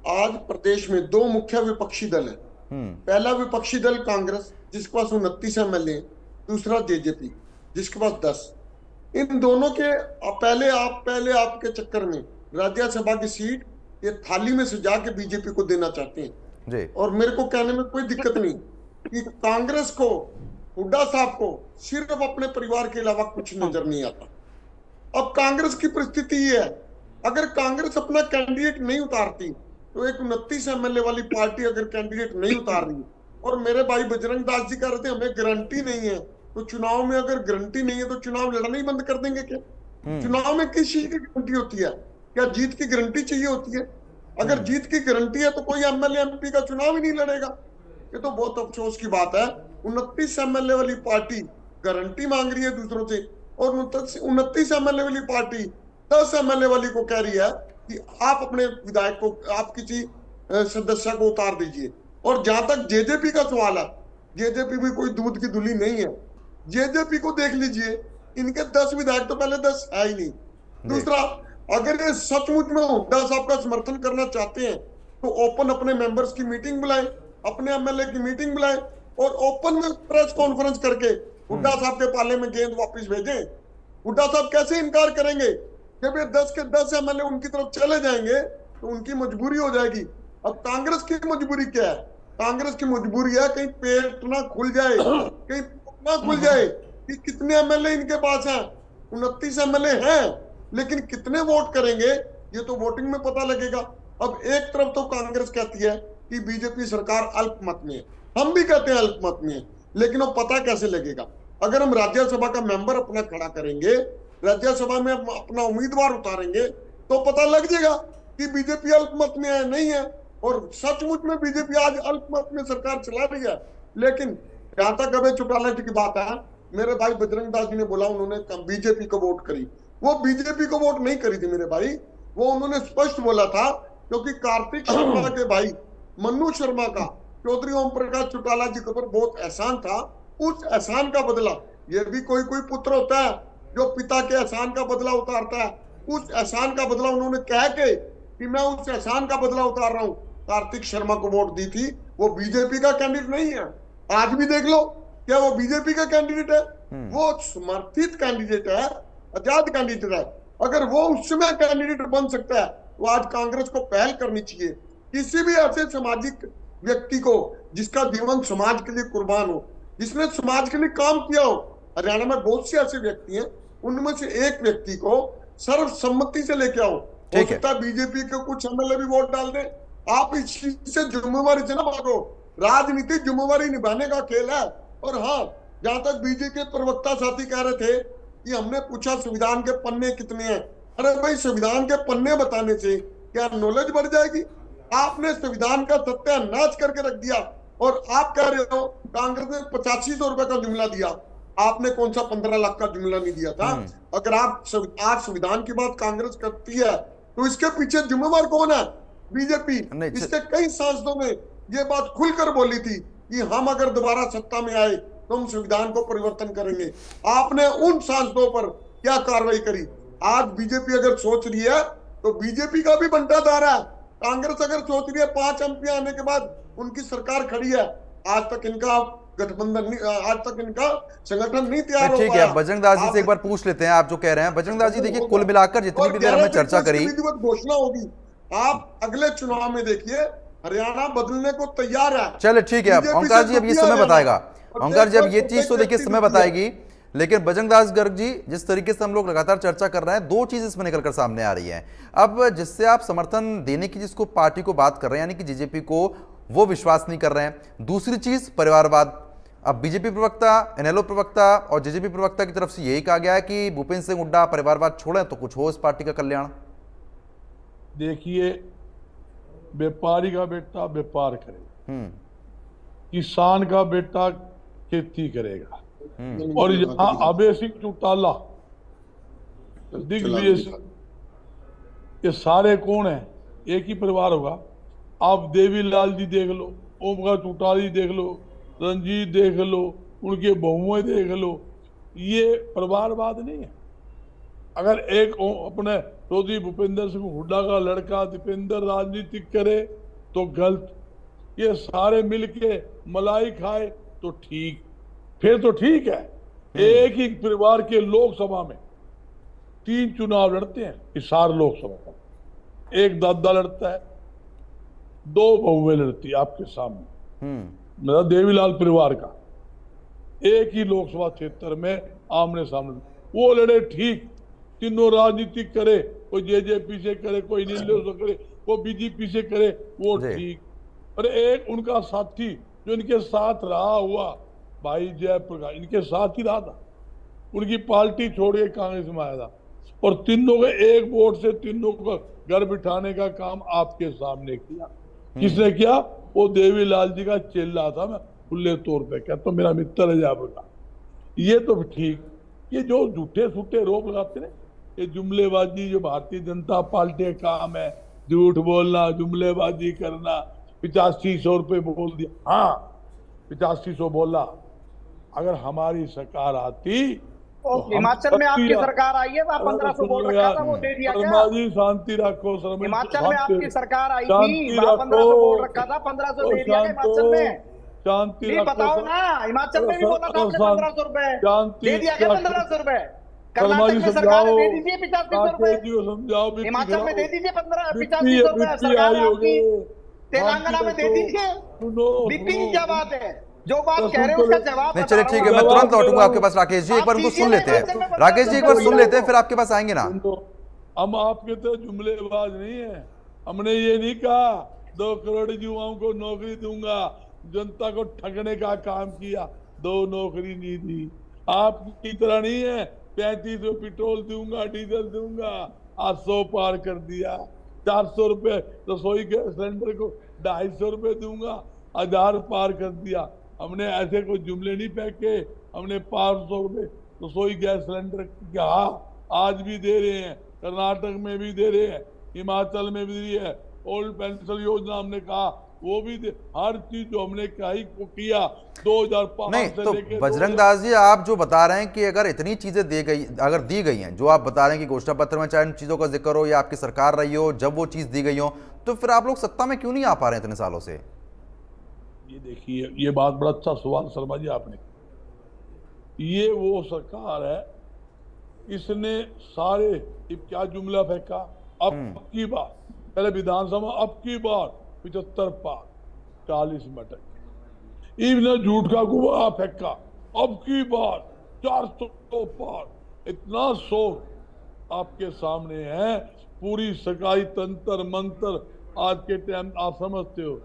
आज प्रदेश में 2 मुख्य विपक्षी दल है। पहला विपक्षी दल कांग्रेस जिसके पास 29 MLA, दूसरा जेजेपी जिसके पास 10। इन दोनों के पहले आपके चक्कर में राज्यसभा की सीट ये थाली में सजा के बीजेपी को देना चाहते हैं जी। और मेरे को कहने में कोई दिक्कत नहीं कि कांग्रेस को, हुड्डा साहब को सिर्फ अपने परिवार के अलावा कुछ नजर नहीं आता। अब कांग्रेस की परिस्थिति ये है, अगर कांग्रेस अपना कैंडिडेट नहीं उतारती तो एक 29 MLA वाली पार्टी अगर कैंडिडेट नहीं उतार रही, और मेरे भाई बजरंग दास जी कह रहे थे हमें गारंटी नहीं है, तो चुनाव में अगर गारंटी नहीं है तो चुनाव लड़ना ही बंद कर देंगे क्या? चुनाव में किस चीज की गारंटी होती है? क्या जीत की गारंटी चाहिए होती है? अगर जीत की गारंटी है तो कोई MLA MP का चुनाव ही नहीं लड़ेगा। ये तो बहुत अफसोस की बात है। 29 MLA वाली पार्टी गारंटी मांग रही है दूसरों से, और 29 MLA वाली पार्टी 10 MLA वाली को कह रही है कि आप अपने विधायक को, आप किसी सदस्य को उतार दीजिए। और जहां तक जेजेपी का सवाल है, जेजेपी भी कोई दूध की धुली नहीं है। जेजेपी को देख लीजिए, इनके 10 विधायक तो पहले 10 है ही नहीं। दूसरा, अगर ये सचमुच में हुड्डा साहब का समर्थन करना चाहते हैं तो ओपन अपने मेंबर्स की मीटिंग बुलाएं, अपने एमएलए की मीटिंग बुलाएं और ओपन में प्रेस कॉन्फ्रेंस करके हुड्डा साहब के पाले में गेंद वापस भेजें। हुड्डा साहब कैसे इनकार करेंगे? जब ये 10 के 10 एमएलए उनकी तरफ चले जाएंगे तो उनकी मजबूरी हो जाएगी। अब कांग्रेस की मजबूरी क्या है? कांग्रेस की मजबूरी है कहीं पेट ना खुल जाए, कहीं ना खुल जाए कि कितने एमएलए इनके पास हैं। 29 एमएलए हैं, लेकिन कितने वोट करेंगे ये तो वोटिंग में पता लगेगा। अब एक तरफ तो कांग्रेस कहती है कि बीजेपी सरकार अल्पमत में है, हम भी कहते हैं अल्पमत में है, लेकिन वो पता कैसे लगेगा? अगर हम राज्यसभा का मेंबर अपना खड़ा करेंगे, राज्यसभा में अपना उम्मीदवार उतारेंगे तो पता लग जाएगा कि बीजेपी अल्पमत में है नहीं है। और सचमुच में बीजेपी आज अल्पमत में सरकार चला रही है। लेकिन जहां तक अभय चौटाला जी की बात है, मेरे भाई बजरंग दास जी ने बोला उन्होंने बीजेपी को वोट करी। वो बीजेपी को वोट नहीं करी थी मेरे भाई, वो उन्होंने स्पष्ट बोला था क्योंकि कार्तिक शर्मा के भाई मन्नू शर्मा का चौधरी ओम प्रकाश चौटाला जी के ऊपर बहुत एहसान था। उस एहसान का बदला, ये भी कोई कोई पुत्र होता है जो पिता के एहसान का बदला उतारता है। उस एहसान का बदला उन्होंने कह के कि मैं उस एहसान का बदला उतार रहा हूं, कार्तिक शर्मा को वोट दी थी। वो बीजेपी का कैंडिडेट नहीं है। आज भी देख लो, क्या वो बीजेपी का कैंडिडेट है? वो समर्थित कैंडिडेट है, आजाद कैंडिडेट है। अगर वो उस समय कैंडिडेट बन सकता है तो आज कांग्रेस को पहल करनी चाहिए। किसी भी ऐसे सामाजिक व्यक्ति को जिसका जीवन समाज के लिए कुर्बान हो, जिसने समाज के लिए काम किया हो। हरियाणा में बहुत से ऐसे व्यक्ति हैं, उनमें से एक व्यक्ति को सर्वसम्मति से लेके आओ। हो सकता है बीजेपी के कुछ एमएलए भी वोट डाल दे। आप इस चीज से जिम्मेवारी से ना भागो। राजनीतिक जिम्मेवारी निभाने का खेल है। और हाँ, जहां तक बीजेपी के प्रवक्ता साथी कह रहे थे कि हमने पूछा संविधान के पन्ने कितने हैं, अरे भाई संविधान के पन्ने बताने से क्या नॉलेज बढ़ जाएगी? आपने संविधान का सत्यानाश करके रख दिया और आप कह रहे हो कांग्रेस ने 8500 रुपए का जुमला दिया। आपने कौन सा 15 लाख का जुमला नहीं दिया था? अगर आप आज संविधान की बात कांग्रेस करती है तो इसके पीछे जिम्मेवार कौन है? बीजेपी। इसके कई सांसदों ने ये बात खुलकर बोली थी कि हम अगर दोबारा सत्ता में आए तो हम संविधान को परिवर्तन करेंगे। आपने उन सांसदों पर क्या कार्रवाई करी? आज बीजेपी अगर सोच रही है तो बीजेपी का भी बंटाधार है। कांग्रेस अगर सोच रही है 5 एमपी आने के बाद उनकी सरकार खड़ी है, आज तक इनका गठबंधन नहीं, आज तक इनका संगठन नहीं तैयार हो पाया। ठीक है, बजरंग दास जी से एक बार पूछ लेते हैं आप जो कह रहे हैं। बजरंग दास जी देखिए, कुल मिलाकर जितनी भी देर हमने चर्चा करी, घोषणा होगी। आप अगले चुनाव में देखिए हरियाणा बदलने को तैयार है। चलिए ठीक है, ओंकार जी अब ये समय बताएगा। ओंकार जी अब ये चीज तो देखिए समय बताएगी, लेकिन बजरंग दास गर्ग जी, जिस तरीके से हम लोग लगातार चर्चा कर रहे हैं, 2 चीज इसमें निकलकर सामने आ रही हैं। अब जिससे आप समर्थन देने की जिसको पार्टी को बात कर रहे हैं, यानी कि जेजेपी को, वो विश्वास नहीं कर रहे हैं। दूसरी चीज परिवारवाद। अब बीजेपी प्रवक्ता, एनएलओ प्रवक्ता और जेजेपी प्रवक्ता की तरफ से यही कहा गया है कि भूपेंद्र सिंह हुड्डा परिवारवाद छोड़ें तो कुछ हो इस पार्टी का कल्याण। देखिए, व्यापारी का बेटा व्यापार करेगा, किसान का बेटा खेती करेगा, और यहाँ अभय सिंह चौटाला, दिग्विजय सिंह, ये सारे कौन है? एक ही परिवार होगा। आप देवीलाल जी देख लो, ओमकार चौटाला जी देख लो, रंजीत देख लो, उनके बहुएं देख लो, ये परिवारवाद नहीं है। अगर एक अपने चौधरी भूपेंद्र सिंह हुड्डा का लड़का दीपेंद्र राजनीति करे तो गलत, ये सारे मिलके मलाई खाए तो ठीक, फिर तो ठीक है। एक ही परिवार के लोकसभा में 3 चुनाव लड़ते हैं, हिसार लोकसभा में। एक दादा लड़ता है, 2 बहुएं लड़ती है आपके सामने, मतलब देवीलाल परिवार का। एक ही लोकसभा क्षेत्र में आमने सामने वो लड़े ठीक, तीनों राजनीति करे, कोई जेजेपी से करे, कोई नीले से करे, वो बीजेपी से करे, वो ठीक। और एक उनका साथी जो इनके साथ रहा हुआ भाई जयप्रकाश, इनके साथ ही रहा था, उनकी पार्टी छोड़ के कांग्रेस में आया था, और तीनों के एक वोट से तीनों को घर बिठाने का काम आपके सामने किया। किसने किया? वो देवीलाल जी का चेला था, मैं खुले तौर पे कहता तो मेरा मित्र है जयप्रकाश। ये तो ठीक, ये जो झूठे सूठे रोप लगाते ना, ये जुमलेबाजी जो भारतीय जनता पार्टी का काम है, झूठ बोलना, जुमलेबाजी करना। 8500 रुपये बोल दिया, हाँ 8500 बोला। अगर हमारी सरकार आती तो हिमाचल में आपकी सरकार आई है, वहाँ 1500 बोल रखा था, वो दे दिया क्या? शर्मा जी शांति रखो। हिमाचल में आपकी सरकार आई थी, वहाँ 1500 बोल रखा था, 1500 दे दिया हिमाचल में। शांति नहीं बताओ ना, हिमाचल में भी बोला था आपने 1500 रुपए दे दिया क्या? 1500 रुपए कर्नाटक में सरकार दे दीजिए 8500 रुपए, हिमाचल में दे दीजिए 8500 रुपए, सरकार आपकी तेलंगाना में दे दीजिए। बीपी की क्या बात है? जो बात कह रहे हैं उसका जवाब नहीं, चलिए ठीक है, मैं तुरंत लौटूंगा आपके पास। राकेश जी एक बार उनको सुन लेते हैं। राकेश जी एक बार सुन लेते हैं, फिर आपके पास आएंगे ना। हम आपके तो जुमलेबाज नहीं है। हमने ये नहीं कहा 2 करोड़ युवाओं को नौकरी दूंगा, जनता को ठगने का काम किया, 2 नौकरी नहीं दी। आपकी तरह नहीं है 3500 पेट्रोल दूंगा, डीजल दूंगा, आज 100 पार कर दिया। 400 रुपए रसोई गैस सिलेंडर को 250 रुपए दूंगा, 1000 पार कर दिया। हमने ऐसे कोई जुमले नहीं फेंके। हमने 500 रुपए रसोई गैस सिलेंडर कहा, आज भी दे रहे हैं, कर्नाटक में भी दे रहे हैं, हिमाचल में भी दे रही है। ओल्ड पेंशन योजना हमने कहा वो भी दे, हर चीज जो हमने कही को किया 2005 नहीं से तो लेके बजरंग दास जी, आप जो बता रहे हैं कि अगर इतनी चीजें अगर दी गई हैं, जो आप बता रहे हैं कि घोषणा पत्र में चाहे उन चीजों का जिक्र हो या आपकी सरकार रही हो जब वो चीज दी गई हो, तो फिर आप लोग सत्ता में क्यों नहीं आ पा रहे हैं इतने सालों से? ये देखिए, ये बात बड़ा अच्छा सवाल शर्मा जी आपने। ये वो सरकार है, इसने सारे क्या जुमला फेंका, अब की बार पहले विधानसभा, अब की बार 75 पार, 40 मटक, इवन झूठ का गुआ फेंका, अब की बार 400 पार। इतना शोर आपके सामने है, पूरी सरकारी तंत्र मंत्र आज के टाइम आप समझते हो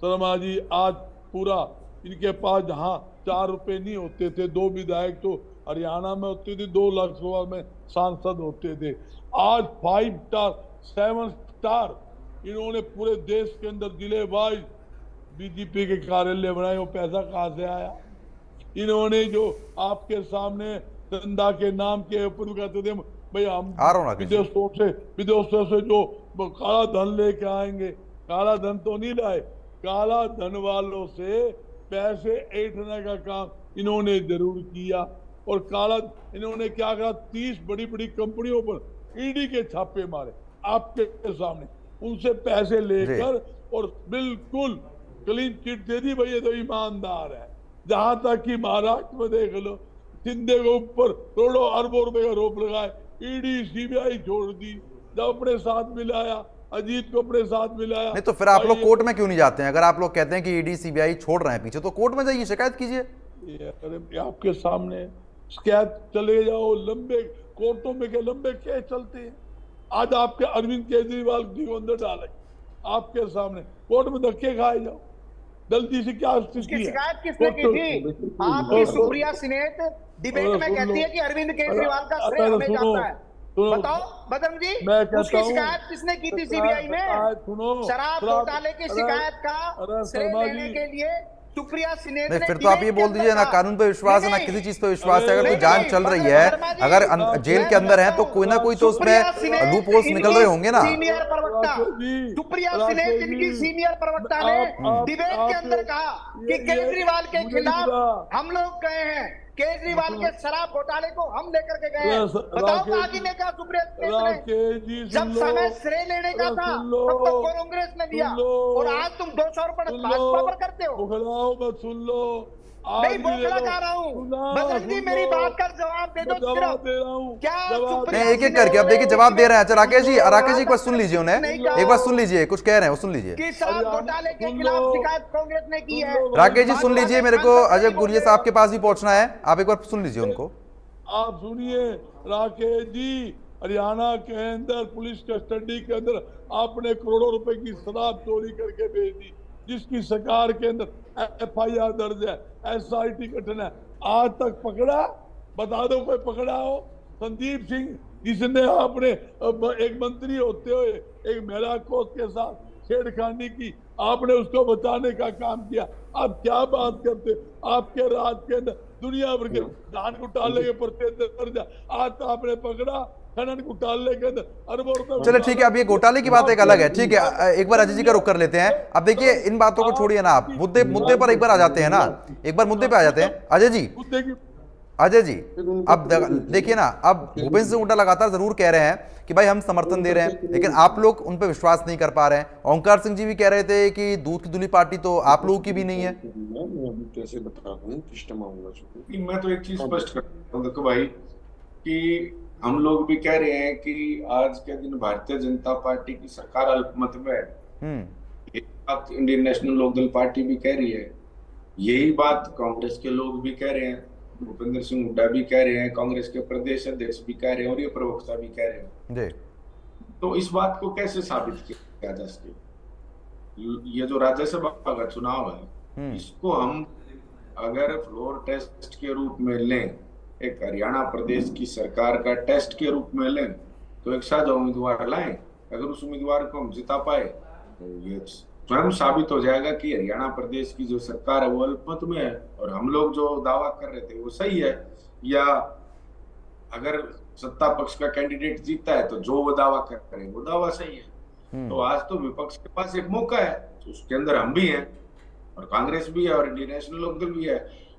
शर्मा जी। आज पूरा इनके पास जहां 4 रुपए नहीं होते थे, 2 विधायक तो हरियाणा में होते थे, 2 लोकसभा में सांसद होते थे, आज 5 स्टार 7 स्टार इन्होंने पूरे देश के अंदर जिले वाइज बीजेपी के कार्यालय बनाए। वो पैसा कहां से आया? इन्होंने जो आपके सामने धंधा के नाम के ऊपर कहते थे भाई हम विदेशों से जो काला धन लेके आएंगे, काला धन तो नहीं लाए, काला धन वालों से पैसे ऐंठने का काम इन्होंने जरूर किया। और काला इन्होंने क्या कहा, 30 बड़ी बड़ी कंपनियों पर ईडी के छापे मारे आपके सामने, उनसे पैसे लेकर और बिल्कुल क्लीन चिट दे दी। भाई ये तो ईमानदार है। जहां तक कि महाराष्ट्र में देख लो, शिंदे के ऊपर करोड़ों अरबों रुपए का रोप लगाए, ईडी सीबीआई छोड़ दी, जब अपने साथ मिलाया, अजीत को अपने साथ मिलाया। नहीं तो फिर आप लोग कोर्ट में क्यों नहीं जाते हैं? अगर आप लोग कहते हैं कि ईडी सीबीआई छोड़ रहे हैं पीछे, तो कोर्ट में जाइए, शिकायत कीजिए। अरे आपके सामने शिकायत चले जाओ, लंबे कोर्टों में के लंबे केस चलते हैं। आज आपके अरविंद केजरीवाल जी को अंदर डाले, आपके सामने कोर्ट में धक्के खाए जाओ, जल्दी से क्या शिकायत किसने की थी? आपकी सुप्रिया सिनेट डिबेट में कहती है कि अरविंद केजरीवाल का श्रेय हमें जाता है। बताओ बजरंग जी, उसकी शिकायत किसने की थी सीबीआई में? शराब घोटाले की शिकायत का श्रेय लेने के लिए सुप्रिया सिनेट ने। फिर तो आप ये बोल दीजिए, ना कानून पे विश्वास है ना किसी चीज पे विश्वास है। अगर कोई जांच चल रही है, अगर जेल के अंदर है, तो कोई ना कोई तो उसमें लूप होल्स निकल रहे होंगे ना। सीनियर प्रवक्ता सुप्रिया सिनेट, जिनकी सीनियर प्रवक्ता ने डिबेट के अंदर कहा कि केजरीवाल के खिलाफ हम लोग गए हैं, केजरीवाल के शराब घोटाले को हम लेकर के गए हैं। बताओ आगे ने कहा सुप्रिया सिनेट, जब समय श्रेय लेने का था तब तो कांग्रेस ने दिया, और आज तुम 200 रुपए भाजपा पर करते हो। सुन लो, नहीं बोखला जा रहा हूँ बजरंग जी, मेरी बात का जवाब दे दो। क्या नहीं, एक एक करके अब देखिए जवाब दे रहे हैं। अच्छा राकेश जी एक बार सुन लीजिए उन्हें, एक बार सुन लीजिए, कुछ कह रहे हैं वो सुन लीजिए। कि शराब घोटाले के खिलाफ शिकायत कांग्रेस ने की है। राकेश जी सुन लीजिए, मेरे को अजय गुरिया साहब के पास भी पहुंचना है, आप एक बार सुन लीजिए उनको। आप सुनिए राकेश जी, हरियाणा के अंदर पुलिस कस्टडी के अंदर आपने करोड़ों रुपए की शराब चोरी करके भेज दी, जिसकी सरकार के अंदर FIR दर्ज है, SIT गठन है, आज तक पकड़ा? बता दो कोई पकड़ा हो? संदीप सिंह, जिसने आपने एक मंत्री होते हुए एक महिला कोच के साथ छेड़खानी की, आपने उसको बचाने का काम किया। आप क्या बात करते? आपके राज के अंदर दुनिया भर के धान घोटाले के पर्चे दर्ज, आज तो आपने पकड़ा, खनन घोटाले के अंदर अरबों रुपए चलो ठीक है, अब ये घोटाले की बात एक अलग है, ठीक है। एक बार अजय जी का रुख कर लेते हैं। अब देखिए इन बातों को छोड़िए ना, आप मुद्दे पर एक बार आ जाते हैं ना, एक बार मुद्दे पे आ जाते हैं। अजय जी, अब देखिए ना, अब भूपेंद्र सिंह हुड्डा लगातार जरूर कह रहे हैं कि भाई हम समर्थन दे रहे हैं, लेकिन आप लोग उन पर विश्वास नहीं कर पा रहे हैं। ओंकार सिंह जी भी कह रहे थे कि दूध की धुली पार्टी तो आप लोगों की भी नहीं है। कैसे बता रहा हूँ, मैं तो एक चीज स्पष्ट करता हूँ, देखो भाई, कि हम लोग भी कह रहे हैं कि आज के दिन भारतीय जनता पार्टी की सरकार अल्पमत में है। एक बात इंडियन नेशनल लोकदल पार्टी भी कह रही है, यही बात कांग्रेस के लोग भी कह रहे हैं, भूपेंद्र सिंह हुड्डा भी कह रहे हैं, कांग्रेस के प्रदेश अध्यक्ष भी कह रहे हैं और ये प्रवक्ता भी कह रहे हैं। तो इस बात को कैसे साबित किया जा सके? ये जो राज्यसभा का चुनाव है, इसको हम अगर फ्लोर टेस्ट के रूप में लें, एक हरियाणा प्रदेश की सरकार का टेस्ट के रूप में लें, तो एक साझा उम्मीदवार लाएं, अगर उस उम्मीदवार को हम जिता पाए तो ये स्वयं साबित हो जाएगा कि हरियाणा प्रदेश की जो सरकार है वो अल्पमत में है और हम लोग जो दावा कर रहे थे वो सही है। या अगर सत्ता पक्ष का कैंडिडेट जीतता है तो जो वो दावा कर रहे हैं वो दावा सही है। तो आज तो विपक्ष के पास एक मौका है, तो उसके अंदर हम भी हैं और कांग्रेस भी है और इंडियन नेशनल लोकदल भी है,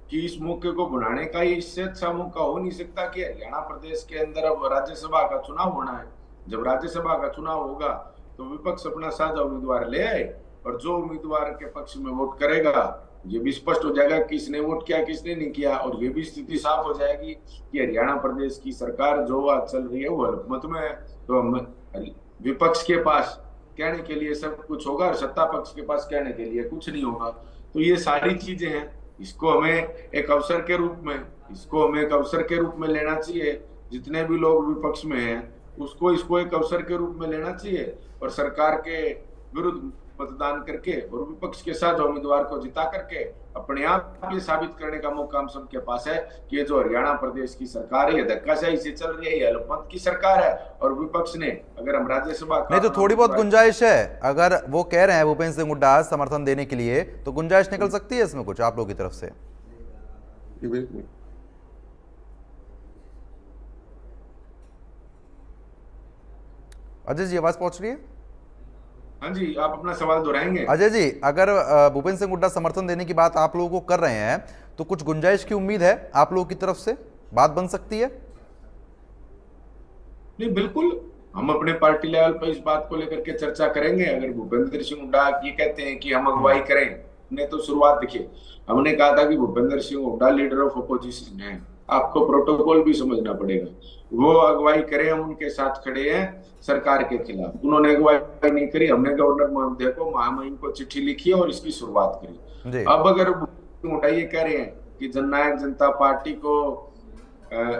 कि इस मौके को बनाने का इससे अच्छा मौका हो नहीं सकता कि हरियाणा प्रदेश के अंदर अब राज्यसभा का चुनाव होना है। जब राज्यसभा का चुनाव होगा तो विपक्ष अपना साझा उम्मीदवार ले आए और जो उम्मीदवार के पक्ष में वोट करेगा ये भी स्पष्ट हो जाएगा किसने वोट किया किसने नहीं किया, और ये भी स्थिति साफ हो जाएगी कि हरियाणा प्रदेश की सरकार जो आज चल रही है वो अल्पमत में है। तो विपक्ष के पास कहने के लिए सब कुछ होगा और सत्ता पक्ष के पास कहने के लिए कुछ नहीं होगा। तो ये सारी चीजें हैं, इसको हमें एक अवसर के रूप में लेना चाहिए। जितने भी लोग विपक्ष में हैं उसको इसको एक अवसर के रूप में लेना चाहिए और सरकार के विरुद्ध मतदान करके और विपक्ष के साथ उम्मीदवार को जिता करके अपने आप ये साबित करने का मौका हम सबके पास है कि ये जो हरियाणा प्रदेश की सरकार है ये धक्काशाही से चल रही है, ये अल्पमत की सरकार है। और विपक्ष ने अगर हम राज्यसभा नहीं तो थोड़ी बहुत गुंजाइश है, अगर वो कह रहे हैं भूपेंद्र सिंह हुड्डा समर्थन देने के लिए, तो गुंजाइश निकल सकती है इसमें कुछ आप लोगों की तरफ से? अजय जी आवाज पहुंच रही है? हाँ जी, आप अपना सवाल दोहराएंगे? अजय जी, अगर भूपेंद्र सिंह हुड्डा समर्थन देने की बात आप लोगों को कर रहे हैं तो कुछ गुंजाइश की उम्मीद है आप लोगों की तरफ से, बात बन सकती है? नहीं, बिल्कुल, हम अपने पार्टी लेवल पर इस बात को लेकर के चर्चा करेंगे। अगर भूपेंद्र सिंह हुड्डा ये कहते हैं कि हम अगुवाई करें, हमने तो शुरुआत देखिए, हमने कहा था कि Bhupendra Singh Hooda leader of opposition है, आपको प्रोटोकॉल भी समझना पड़ेगा, वो अगुवाई करें, हम उनके साथ खड़े हैं सरकार के खिलाफ। उन्होंने अगुवाई नहीं करी, हमने गवर्नर महोदय को महामहिम को चिट्ठी लिखी और इसकी शुरुआत करी। अब अगर हुड्डा ये कह रहे हैं कि जननायक जनता पार्टी को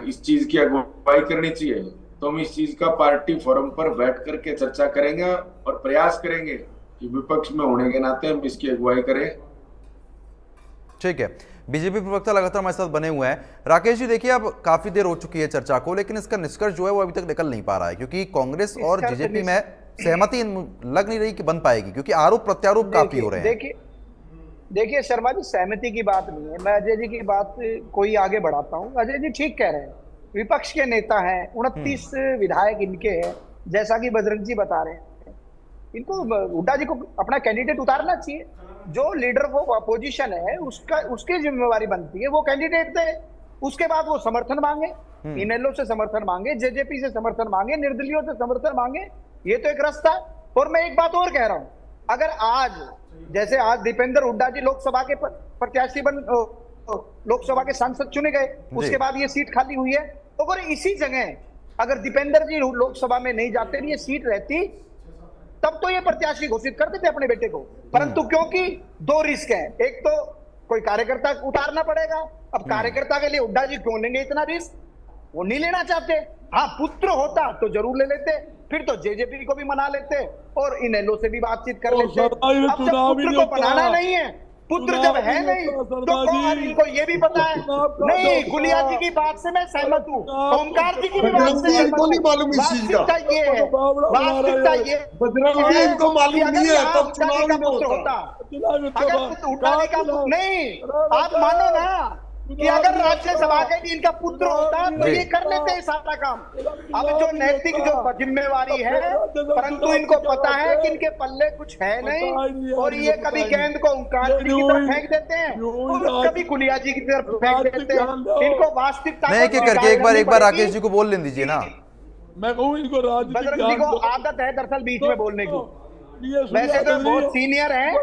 इस चीज की अगुवाई करनी चाहिए, तो हम इस चीज का पार्टी फोरम पर बैठ करके चर्चा करेंगे और प्रयास करेंगे कि विपक्ष में होने के नाते हम इसकी अगुवाई करें। ठीक है, बीजेपी प्रवक्ता लगातार हमारे साथ बने हुए हैं। राकेश जी देखिए, अब काफी देर हो चुकी है चर्चा को, लेकिन इसका निष्कर्ष जो है वो अभी तक निकल नहीं पा रहा है, क्योंकि कांग्रेस और जेजेपी में सहमति लग नहीं रही कि बन पाएगी, क्योंकि आरोप प्रत्यारोप काफी हो रहे हैं। देखिए शर्मा जी, सहमति की बात नहीं है, मैं अजय जी की बात कोई आगे बढ़ाता हूँ। अजय जी ठीक कह रहे हैं, विपक्ष के नेता हैं, 29 विधायक इनके हैं, जैसा कि बजरंग जी बता रहे हैं, इनको हुड्डा जी को अपना कैंडिडेट उतारना चाहिए। जो लीडर ऑफ अपोजिशन है उसकी जिम्मेवारी बनती है वो कैंडिडेट दे, उसके बाद वो समर्थन मांगे, इनेलो से समर्थन मांगे, जेजेपी से समर्थन मांगे, निर्दलीयों से समर्थन मांगे, ये तो एक रास्ता है। और मैं एक बात और कह रहा हूं, अगर आज जैसे आज दीपेंद्र हुड्डा जी लोकसभा के प्रत्याशी लोकसभा के सांसद चुने गए, उसके बाद ये सीट खाली हुई है, तो अगर इसी जगह अगर दीपेंद्र जी लोकसभा में नहीं जाते, ये सीट रहती, तब तो ये प्रत्याशी घोषित करते थे अपने बेटे को। परंतु क्योंकि दो रिस्क हैं, एक तो कोई कार्यकर्ता उतारना पड़ेगा, अब कार्यकर्ता के लिए हुड्डा जी क्यों लेंगे इतना रिस्क, वो नहीं लेना चाहते। हाँ, पुत्र होता तो जरूर ले लेते, फिर तो जेजेपी को भी मना लेते और इनेलो से भी बातचीत कर लेते। अब जब पुत्र को बनाना नहीं है, पुत्र जब है नहीं, तो कौन, इनको ये भी पता है नहीं। गुलिया जी की बात से मैं सहमत हूँ, ओमकार जी की भी बात से इनको नहीं मालूम इस चीज का, वास्तविकता ये है, वास्तविकता ये बजरंग जी इनको मालूम नहीं है, तब चुनाव का पुत्र होता, अगर हुड्डा जी का नहीं, आप मानो ना, कि अगर राज्यसभा के भी इनका पुत्र होता तो ये कर लेते हैं सारा काम। अब जो नैतिक जो जिम्मेवारी है, परंतु इनको पता है कि इनके पल्ले कुछ है नहीं, और ये कभी गेंद को ओंकार जी की तरफ फेंक देते हैं और कभी गुलिया जी की तरफ फेंक देते हैं। इनको वास्तविकता नहीं, एक करके एक बार राकेश जी को बोल लेने दीजिए ना। मैं कहूँ इनको बजरंग जी को आदत है दरअसल बीच में बोलने की। वैसे तो बहुत सीनियर हैं,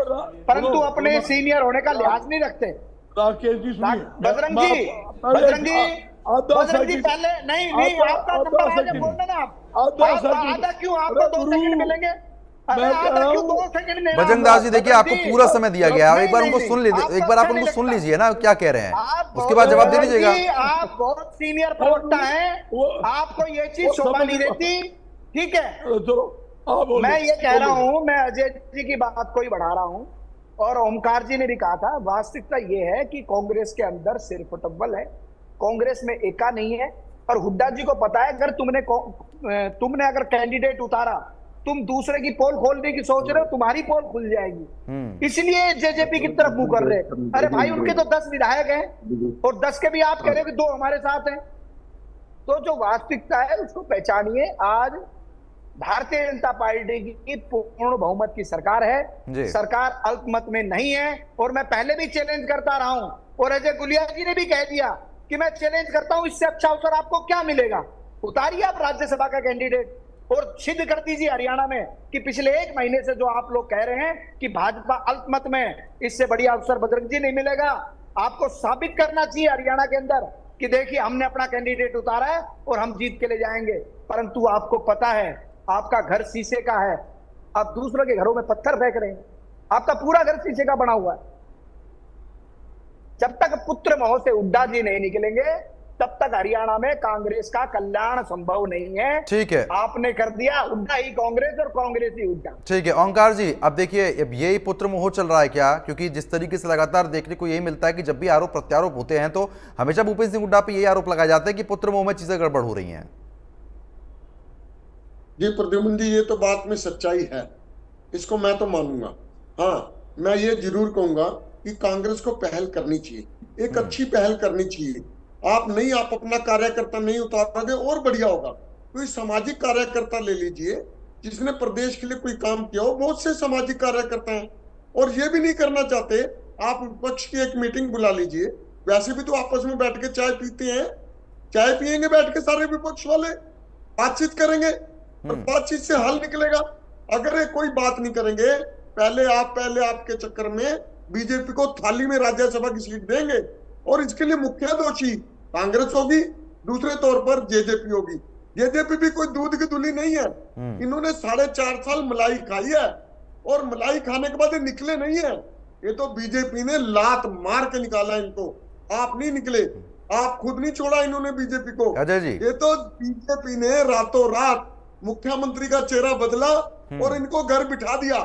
परंतु अपने सीनियर होने का लिहाज नहीं रखते। राकेश जी सुनिए, बजरंग जी पहले नहीं आपका नंबर है जब बोलना ना आप आधा क्यों, आपको 2 सेकंड मिलेंगे। आधा क्यों 2 सेकंड में? बजरंग दास जी देखिए, आपको पूरा समय दिया गया है, एक बार उनको सुन लीजिए, एक बार आप उनको सुन लीजिए ना क्या कह रहे हैं, उसके बाद जवाब दे दीजिएगा। आप बहुत सीनियर प्रवक्ता हैं, आपको ये चीज शोभा नहीं देती, ठीक है। मैं ये कह रहा हूं, मैं अजय जी की बात को ही बढ़ा रहा हूं, और ओमकार जी ने भी कहा था, वास्तविकता ये है कि कांग्रेस के अंदर सिर फुटबल है, कांग्रेस में एका नहीं है। और हुड्डा जी को पता है, अगर तुमने अगर कैंडिडेट उतारा, तुम दूसरे की पोल खोलने की सोच रहे हो, तुम्हारी पोल खुल जाएगी। इसलिए जेजेपी की तरफ मुंह कर रहे। अरे भाई, उनके तो 10 विधायक हैं और 10 के भी आप कह रहे हो कि 2 हमारे साथ हैं। तो जो वास्तविकता है उसको पहचानिए। आज भारतीय जनता पार्टी की पूर्ण बहुमत की सरकार है, सरकार अल्पमत में नहीं है। और मैं पहले भी चैलेंज करता रहा हूं, और अजय गुलिया जी ने भी कह दिया कि मैं चैलेंज करता हूं, इससे अच्छा अवसर आपको क्या मिलेगा। उतारिए आप राज्यसभा का कैंडिडेट और सिद्ध कर दीजिए हरियाणा में कि पिछले 1 महीने से जो आप लोग कह रहे हैं कि भाजपा अल्पमत में, इससे बढ़िया अवसर बजरंग जी नहीं मिलेगा। आपको साबित करना चाहिए हरियाणा के अंदर कि देखिए हमने अपना कैंडिडेट उतारा है और हम जीत के ले जाएंगे। परंतु आपको पता है आपका घर शीशे का है, आप दूसरों के घरों में पत्थर फेंक रहे हैं। आपका पूरा घर शीशे का बना हुआ है। जब तक पुत्र मोह से हुड्डा जी नहीं निकलेंगे, तब तक हरियाणा में कांग्रेस का कल्याण संभव नहीं है। ठीक है, आपने कर दिया, हुड्डा ही कांग्रेस और कांग्रेस ही हुड्डा। ठीक है ओंकार जी, अब देखिए, अब यही पुत्र मोह चल रहा है क्या? क्योंकि जिस तरीके से लगातार देखने को यही मिलता है कि जब भी आरोप प्रत्यारोप होते हैं तो हमेशा भूपेंद्र सिंह हुड्डा पे यही आरोप लगाए जाते हैं कि पुत्र मोह में चीजें गड़बड़ हो रही हैं। जी प्रद्युम्न जी, ये तो बात में सच्चाई है, इसको मैं तो मानूंगा। हाँ, मैं ये जरूर कहूंगा कि कांग्रेस को पहल करनी चाहिए, एक अच्छी पहल करनी चाहिए। आप अपना कार्यकर्ता नहीं उतारोगे और बढ़िया होगा। कोई सामाजिक कार्यकर्ता ले लीजिए जिसने प्रदेश के लिए कोई काम किया हो। बहुत से सामाजिक कार्यकर्ता हैं और ये भी नहीं करना चाहते। आप विपक्ष की एक मीटिंग बुला लीजिए, वैसे भी तो आपस में बैठ के चाय पीते हैं, चाय पियेंगे बैठ के सारे विपक्ष वाले, बातचीत करेंगे और बातचीत से हल निकलेगा। अगर ये कोई बात नहीं करेंगे, पहले आपके चक्कर में बीजेपी को थाली में राज्यसभा की सीट देंगे और इसके लिए मुख्य दोषी कांग्रेस होगी, दूसरे तौर पर जेजेपी होगी। जेजेपी भी कोई दूध की दुली नहीं है। इन्होंने 4.5 साल मलाई खाई है और मलाई खाने के बाद ये निकले नहीं है। ये तो बीजेपी ने लात मार के निकाला इनको, आप नहीं निकले, आप खुद नहीं छोड़ा इन्होंने बीजेपी को। अजय जी, ये तो बीजेपी ने रातों रात मुख्यमंत्री का चेहरा बदला और इनको घर बिठा दिया।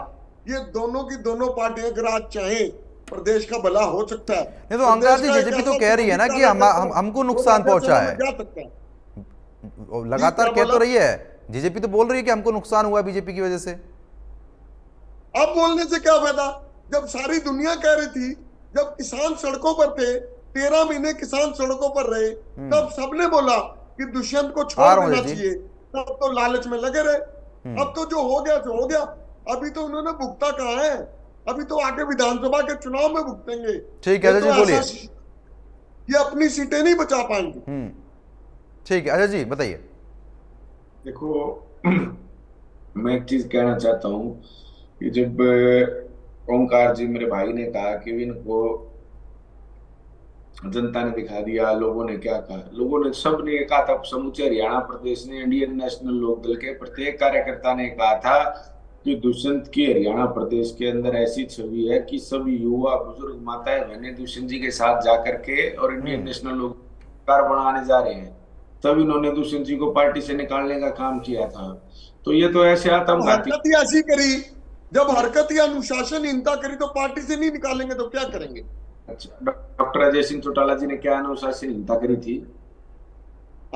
ये दोनों की दोनों पार्टियां अगर आज चाहें प्रदेश का भला हो सकता है। नहीं तो ओंकार जी, जेजेपी तो कह रही है ना कि हमको नुकसान पहुंचा है, लगातार कह तो रही है, जेजेपी तो बोल रही है कि हमको नुकसान हुआ बीजेपी की वजह से। अब बोलने से क्या फायदा, जब सारी दुनिया कह रही थी, जब किसान सड़कों पर थे, 13 महीने किसान सड़कों पर रहे, तब सबने बोला कि दुष्यंत को छोड़ देना चाहिए, तब तो लालच में लगे रहे। अब तो जो हो गया तो हो गया, अभी तो उन्होंने भुगता कहाँ है, अभी तो आगे विधानसभा के चुनाव में भुगतेंगे। ठीक है अजय जी, बोलिए। ये अपनी सीटें नहीं बचा पाएंगे। ठीक है अजय जी, बताइए। देखो, मैं एक चीज कहना चाहता हूं कि जब ओंकार जी मेरे भाई ने कहा कि इनको जनता ने दिखा दिया, लोगों ने क्या कहा, लोगों ने सब ने कहा था, समूचे हरियाणा प्रदेश ने, इंडियन नेशनल लोकदल के प्रत्येक कार्यकर्ता ने कहा था कि दुष्यंत की हरियाणा प्रदेश के अंदर ऐसी छवि है कि सभी युवा बुजुर्ग माताएं बहनें दुष्यंत जी के साथ जाकर के और इंडियन नेशनल लोकदल बनाने जा रहे हैं। तब इन्होंने दुष्यंत जी को पार्टी से निकालने का काम किया था। तो ये तो ऐसे आत्मघाती हरकत ही ऐसी करी, जब हरकत या अनुशासनहीनता करी तो पार्टी से नहीं निकालेंगे तो क्या करेंगे। अच्छा, डॉक्टर अजय सिंह चौटाला जी ने क्या अनुशासनहीनता करी थी?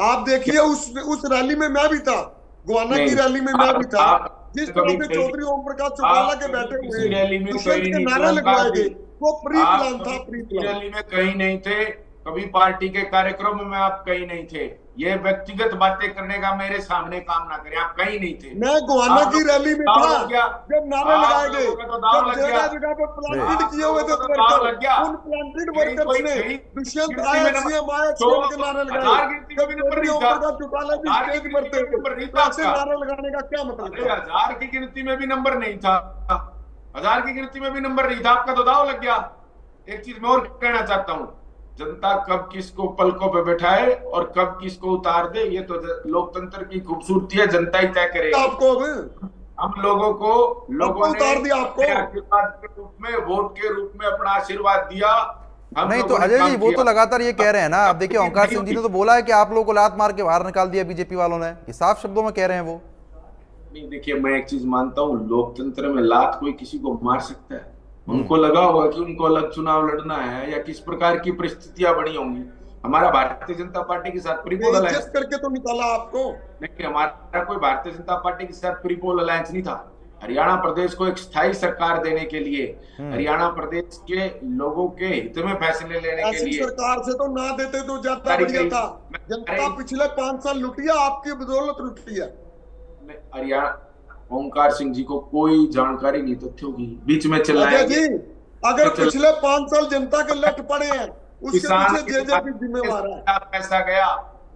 आप देखिए, उस रैली में मैं भी था, गुआना की रैली में मैं भी था। जिस तरह से चौधरी ओम प्रकाश चौटाला के बैठे हुए दुष्यंत के नारे लगवाए गए, वो प्री प्लान था। प्री प्लान रैली में कहीं नहीं थे। कभी पार्टी के कार्यक्रमों में आप कहीं नहीं थे। ये व्यक्तिगत बातें करने का मेरे सामने काम ना करें, आप कहीं नहीं थे। मैं गोहाना की रैली में था जब नारे लगाए गए, जब जगह जगह पर प्लांटेड किए हुए थे वर्कर, उन प्लांटेड वर्कर्स ने दुष्यंत आया सीएम आया सीएम के नारे लगाए। जब चौटाला भी स्टेज पर थे, ऐसे नारे लगाने का क्या मतलब? 1000 की गिनती में भी नंबर नहीं था, 1000 की गिनती में भी नंबर नहीं था, आपका तो दाव लग गया। एक चीज मैं और कहना चाहता हूँ, जनता कब किसको पलकों पे बैठाए और कब किसको उतार दे, ये तो लोकतंत्र की खूबसूरती है, जनता ही तय करेगी। आपको हम लोगों को लोगों ने उतार दिया, आपको आशीर्वाद के रूप में, वोट के रूप में अपना आशीर्वाद दिया। नहीं तो अजय जी वो तो लगातार ये कह रहे हैं ना, अब देखिए ओंकार सिंह जी ने तो बोला है कि आप लोगों को लात मार के बाहर निकाल दिया बीजेपी वालों ने, ये साफ शब्दों में कह रहे हैं वो। नहीं देखिए, मैं एक चीज मानता हूँ, लोकतंत्र में लात कोई किसी को मार सकता है। उनको लगा होगा कि उनको अलग चुनाव लड़ना है या किस प्रकार की परिस्थितियां बनी होंगी। हमारा भारतीय जनता पार्टी के साथ प्रीपोल अलायंस करके तो निकाला आपको। नहीं, हमारा कोई भारतीय जनता पार्टी के साथ प्रीपोल अलायंस नहीं था। हरियाणा प्रदेश को एक स्थायी सरकार देने के लिए, हरियाणा प्रदेश के लोगों के हित में फैसले लेने के लिए, सरकार से तो ना देते तो ज्यादा बढ़िया था। जनता पिछले 5 साल लुटी है, आपकी बदौलत लुटी है। हरियाणा ओंकार सिंह जी को कोई जानकारी नहीं तथ्यों की, बीच में चिल्लाया जी। अगर पिछले 5 साल जनता के लट पड़े हैं, उसके पीछे जेजेपी जिम्मेवार है। पैसा गया,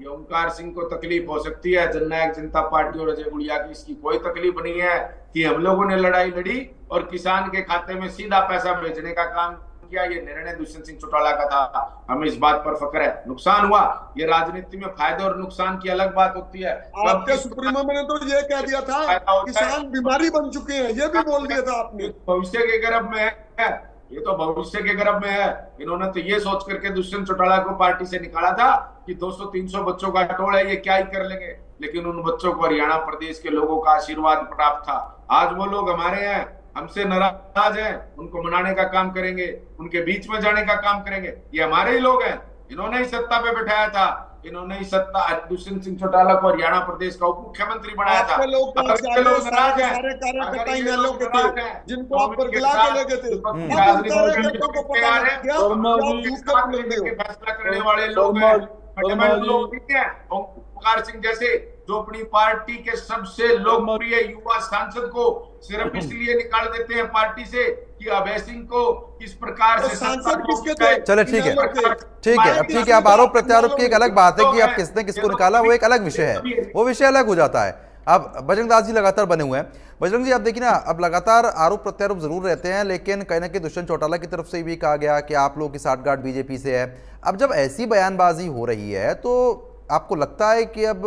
ये ओंकार सिंह को तकलीफ हो सकती है, जननायक जनता पार्टी और अजय गुड़िया की इसकी कोई तकलीफ नहीं है कि हम लोगों ने लड़ाई लड़ी और किसान के खाते में सीधा पैसा भेजने का काम किया। ये निर्णय दुष्यंत सिंह चौटाला का था, हमें इस बात पर फक्र है। नुकसान हुआ, ये राजनीति में फायदे और नुकसान की अलग बात होती है। आपके सुप्रीमो ने तो ये कह दिया था किसान बीमारी बन चुके हैं, ये भी बोल दिया था आपने। भविष्य के गर्भ में है, ये तो भविष्य के गर्भ में है। इन्होंने तो ये सोच करके दुष्यंत चौटाला को पार्टी से निकाला था कि 200-300 बच्चों का टोल है, ये क्या ही कर लेंगे, लेकिन उन बच्चों को हरियाणा प्रदेश के लोगों का आशीर्वाद प्राप्त था। आज वो लोग हमारे हैं, हमसे नाराज हैं, उनको मनाने का काम करेंगे, उनके बीच में जाने का काम करेंगे। ये हमारे ही लोग हैं, इन्होंने ही सत्ता पे बैठाया था, इन्होंने ही सत्ता दुष्यंत सिंह चौटाला को हरियाणा प्रदेश का उप मुख्यमंत्री बनाया था। लोग नाराज हैं, जिनको आप बरगला के लेके थे, फैसला करने वाले लोग हैं, ओंकार सिंह जैसे जो अपनी पार्टी के सबसे लोकप्रिय युवा सांसद को सिर्फ इसलिए निकाल देते हैं पार्टी से कि अभय सिंह को किस प्रकार से चले ठीक है, ठीक है, अब ठीक है। अब आरोप प्रत्यारोप की एक अलग बात है कि अब किसने किसको निकाला, वो एक अलग विषय है, वो विषय अलग हो जाता है। अब बजरंग दास जी लगातार बने हुए हैं। बजरंग जी आप देखिए ना, अब लगातार आरोप प्रत्यारोप जरूर रहते हैं, लेकिन कहीं ना कहीं दुष्यंत चौटाला की तरफ से भी कहा गया कि आप लोगों की साठगांठ बीजेपी से है। अब जब ऐसी बयानबाजी हो रही है तो आपको लगता है कि अब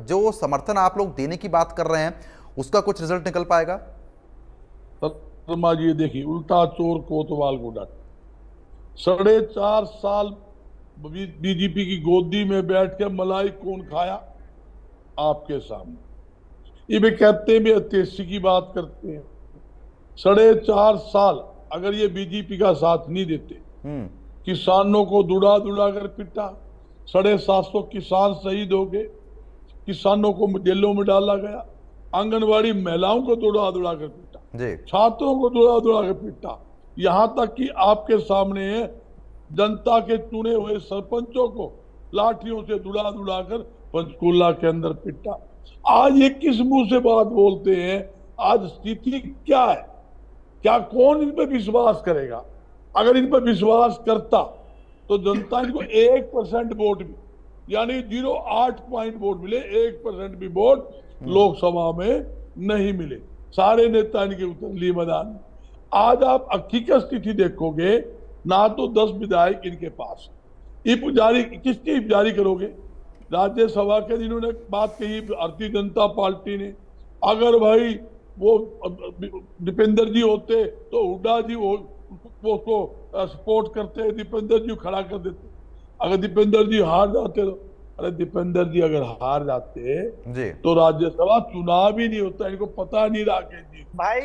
जो समर्थन आप लोग देने की बात कर रहे हैं उसका कुछ रिजल्ट निकल पाएगा? शर्मा जी देखिए, उल्टा चोर कोतवाल को डांटे। 4.5 साल बीजेपी की गोदी में बैठ के मलाई कौन खाया? आपके सामने। ये भी कहते हैं भी अत्यस्ती की बात करते हैं। 4.5 साल अगर ये बीजेपी का साथ नहीं देते, किसानों को दुड़ा कर पिटा, 750 किसान शहीद हो गए, किसानों को जेलों में डाला गया, आंगनवाड़ी महिलाओं को दुड़ा कर पिटा, छात्रों को दुड़ा कर पिटा, यहां तक कि आपके सामने जनता के चुने हुए सरपंचों को लाठियों से दुड़ा कर पंचकूला के अंदर पिटा। आज ये किस मुंह से बात बोलते हैं? आज स्थिति क्या है? क्या कौन इन पे विश्वास करेगा? अगर इन पर विश्वास करता तो जनता इनको 1% वोट भी, यानी 0.8 पॉइंट वोट मिले, 1% भी वोट लोकसभा में नहीं मिले। सारे नेता इनके उतर लिए मैदान में। आज आप हकीकत स्थिति देखोगे ना तो 10 विधायक इनके पास, इप जारी किसकी इप जारी करोगे? राज्यसभा के जिन्होंने बात कही भारतीय जनता पार्टी ने, अगर भाई वो दीपेंद्र जी होते तो हुड्डा जी वो उसको सपोर्ट करते, दीपेंद्र जी खड़ा कर देते। अगर दीपेंद्र जी हार जाते तो, अरे दीपेंद्र जी अगर हार जाते तो राज्यसभा चुनाव ही नहीं होता। इनको पता नहीं राकेश जी। भाई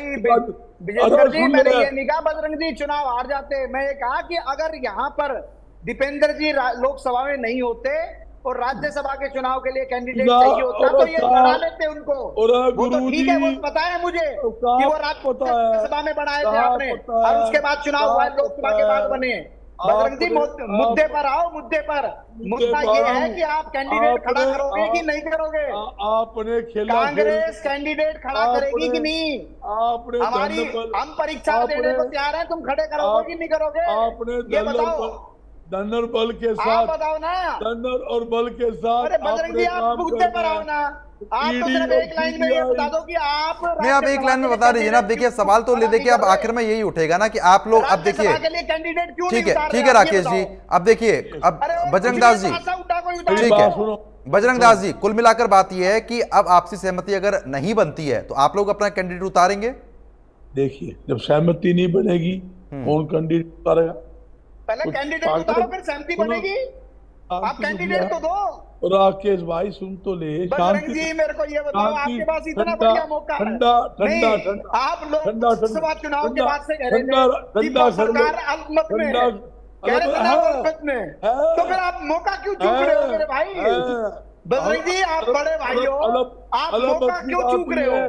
विजेंद्र जी, मैंने ये निगाह बजरंग जी चुनाव हार जाते, मैं ये कहा कि अगर यहाँ पर दीपेंद्र जी लोकसभा में नहीं होते और राज्यसभा के चुनाव के लिए कैंडिडेट चाहिए होता तो ये बना लेते उनको। वो तो ठीक है, वो पता है मुझे कि वो राज्यसभा में बनाए थे आपने और उसके बाद चुनाव हुआ, लोकसभा के बाद बने। बजरंग जी मुद्दे पर आओ, मुद्दे पर। मुद्दा ये है कि आप कैंडिडेट खड़ा करोगे कि नहीं करोगे? आपने खेला, कांग्रेस कैंडिडेट खड़ा करेगी कि नहीं? आपने हमारी हम परीक्षा देने को तैयार हैं, तुम खड़े करोगे कि नहीं करोगे? आपने ये बताओ, धन्नर बल के आप साथ, बताओ ना। धन्नर और बल के साथ अरे बजरंग जी आप मुद्दे पर आओ ना। आप तो सिर्फ एक लाइन में ये बता दो कि आप नहीं, आप एक लाइन में बता दीजिए ना। अब देखिए सवाल तो ले देखिए, अब आखिर में यही उठेगा ना कि आप लोग, अब देखिए कैंडिडेट क्यों ठीक नहीं है, उतार ठीक रहे है आप, ये राकेश जी, बताओ। अब देखिए, अब अरे बजरंग दास जी, ठीक है सुनो, बजरंग दास जी, कुल मिलाकर बात यह है कि अब आपसी सहमति अगर नहीं बनती है तो आप लोग अपना कैंडिडेट उतारेंगे? देखिए जब सहमति नहीं बनेगी कौन कैंडिडेट उतारेगा? पहले कैंडिडेट उतारो, फिर सहमति बनेगी। आप कैंडिडेट तो दो। राकेश भाई सुन तो ले, बजरंग जी मेरे को ये बताओ, आपके पास इतना बढ़िया मौका है। ठंडा ठंडा नहीं, ठंडा आप ठंडा लोकसभा चुनाव के बाद से कह रहे ठंडा थे कि वो सरकार अल्पमत में है, कह रहे थे ना अल्पमत में, तो फिर आप मौका क्यों चूक रहे हो मेरे भाई? बजरंग जी आप बड़े भाई हो, आप मौका क्यों चूक रहे हो?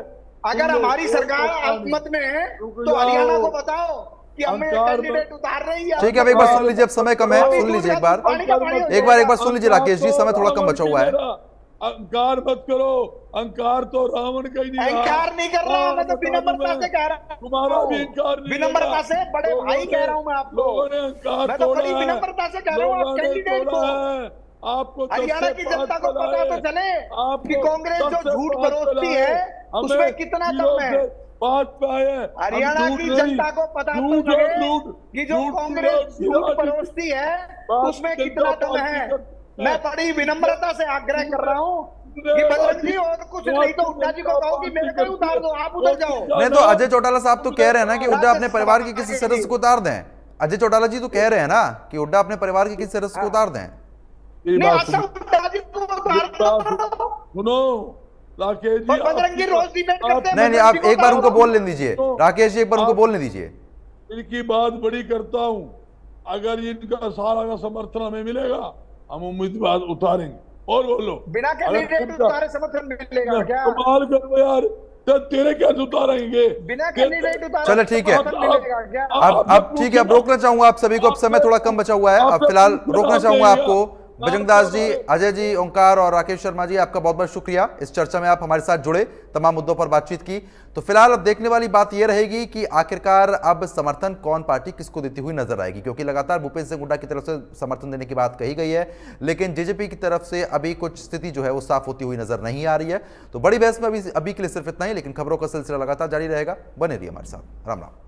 अगर हमारी सरकार अल्पमत में है तो हरियाणा को बताओ कि हमें कैंडिडेट उतार रही है। ठीक है, अब एक बार सुन लीजिए, अब समय कम है, सुन लीजिए एक बार सुन लीजिए राकेश जी, समय थोड़ा कम बचा हुआ है। अहंकार मत करो, अहंकार तो रावण का ही नहीं। अहंकार नहीं कर रहा, मैं तो विनम्रता से कह रहा हूं। तुम्हारा भी अहंकार नहीं, विनम्रता से बड़े भाई कह रहा हूं मैं आपको। लोगों ने अहंकार मैं तो तोड़ा बड़ी है, विनम्रता से कह रहा हूं आप कैंडिडेट को। आपको हरियाणा की जनता को पता तो चले कि कांग्रेस जो झूठ परोसती है उसमें कितना दम है। बात पे आए, हरियाणा की जनता को पता तो लगे कि जो कांग्रेस झूठ परोसती है उसमें कितना दम है। मैं बड़ी विनम्रता से आग्रह कर रहा हूँ कि बजरंग जी और कुछ नहीं तो हुड्डा जी को कहो कि मेरे को उतार दो, आप उतर जाओ। नहीं तो अजय चौटाला साहब तो कह रहे हैं ना कि हुड्डा अपने परिवार के किसी सदस्य को उतार दें। अजय चौटाला जी तो कह रहे हैं ना कि हुड्डा अपने परिवार के किसी सदस्य को उतार दें। सुनो राकेश जी, बजरंग जी रोज डिबेट करते हैं। नहीं, आप एक बार उनको बोलने दीजिए राकेश जी, एक बार उनको बोलने दीजिए। इनकी बात बड़ी करता हूं, अगर इनका सारा का समर्थन हमें मिलेगा हम उम्मीदवार उतारेंगे। और बोलो, बिना कैंडिडेट उतारे समर्थन मिलेगा क्या? कमाल करो यार, तेरे क्या उतारेंगे बिना कैंडिडेट उतारे? चलो ठीक है, अब ठीक है, अब रोकना चाहूंगा आप सभी को, अब समय थोड़ा कम बचा हुआ है, अब फिलहाल रोकना चाहूंगा आपको। बजरंग दास जी, अजय जी, ओंकार और राकेश शर्मा जी, आपका बहुत बहुत शुक्रिया, इस चर्चा में आप हमारे साथ जुड़े, तमाम मुद्दों पर बातचीत की। तो फिलहाल अब देखने वाली बात यह रहेगी कि आखिरकार अब समर्थन कौन पार्टी किसको देती हुई नजर आएगी, क्योंकि लगातार भूपेंद्र सिंह हुड्डा की तरफ से समर्थन देने की बात कही गई है, लेकिन जेजेपी की तरफ से अभी कुछ स्थिति जो है वो साफ होती हुई नजर नहीं आ रही है। तो बड़ी बहस में अभी के लिए सिर्फ इतना ही, लेकिन खबरों का सिलसिला लगातार जारी रहेगा, बने रहिए हमारे साथ। राम राम।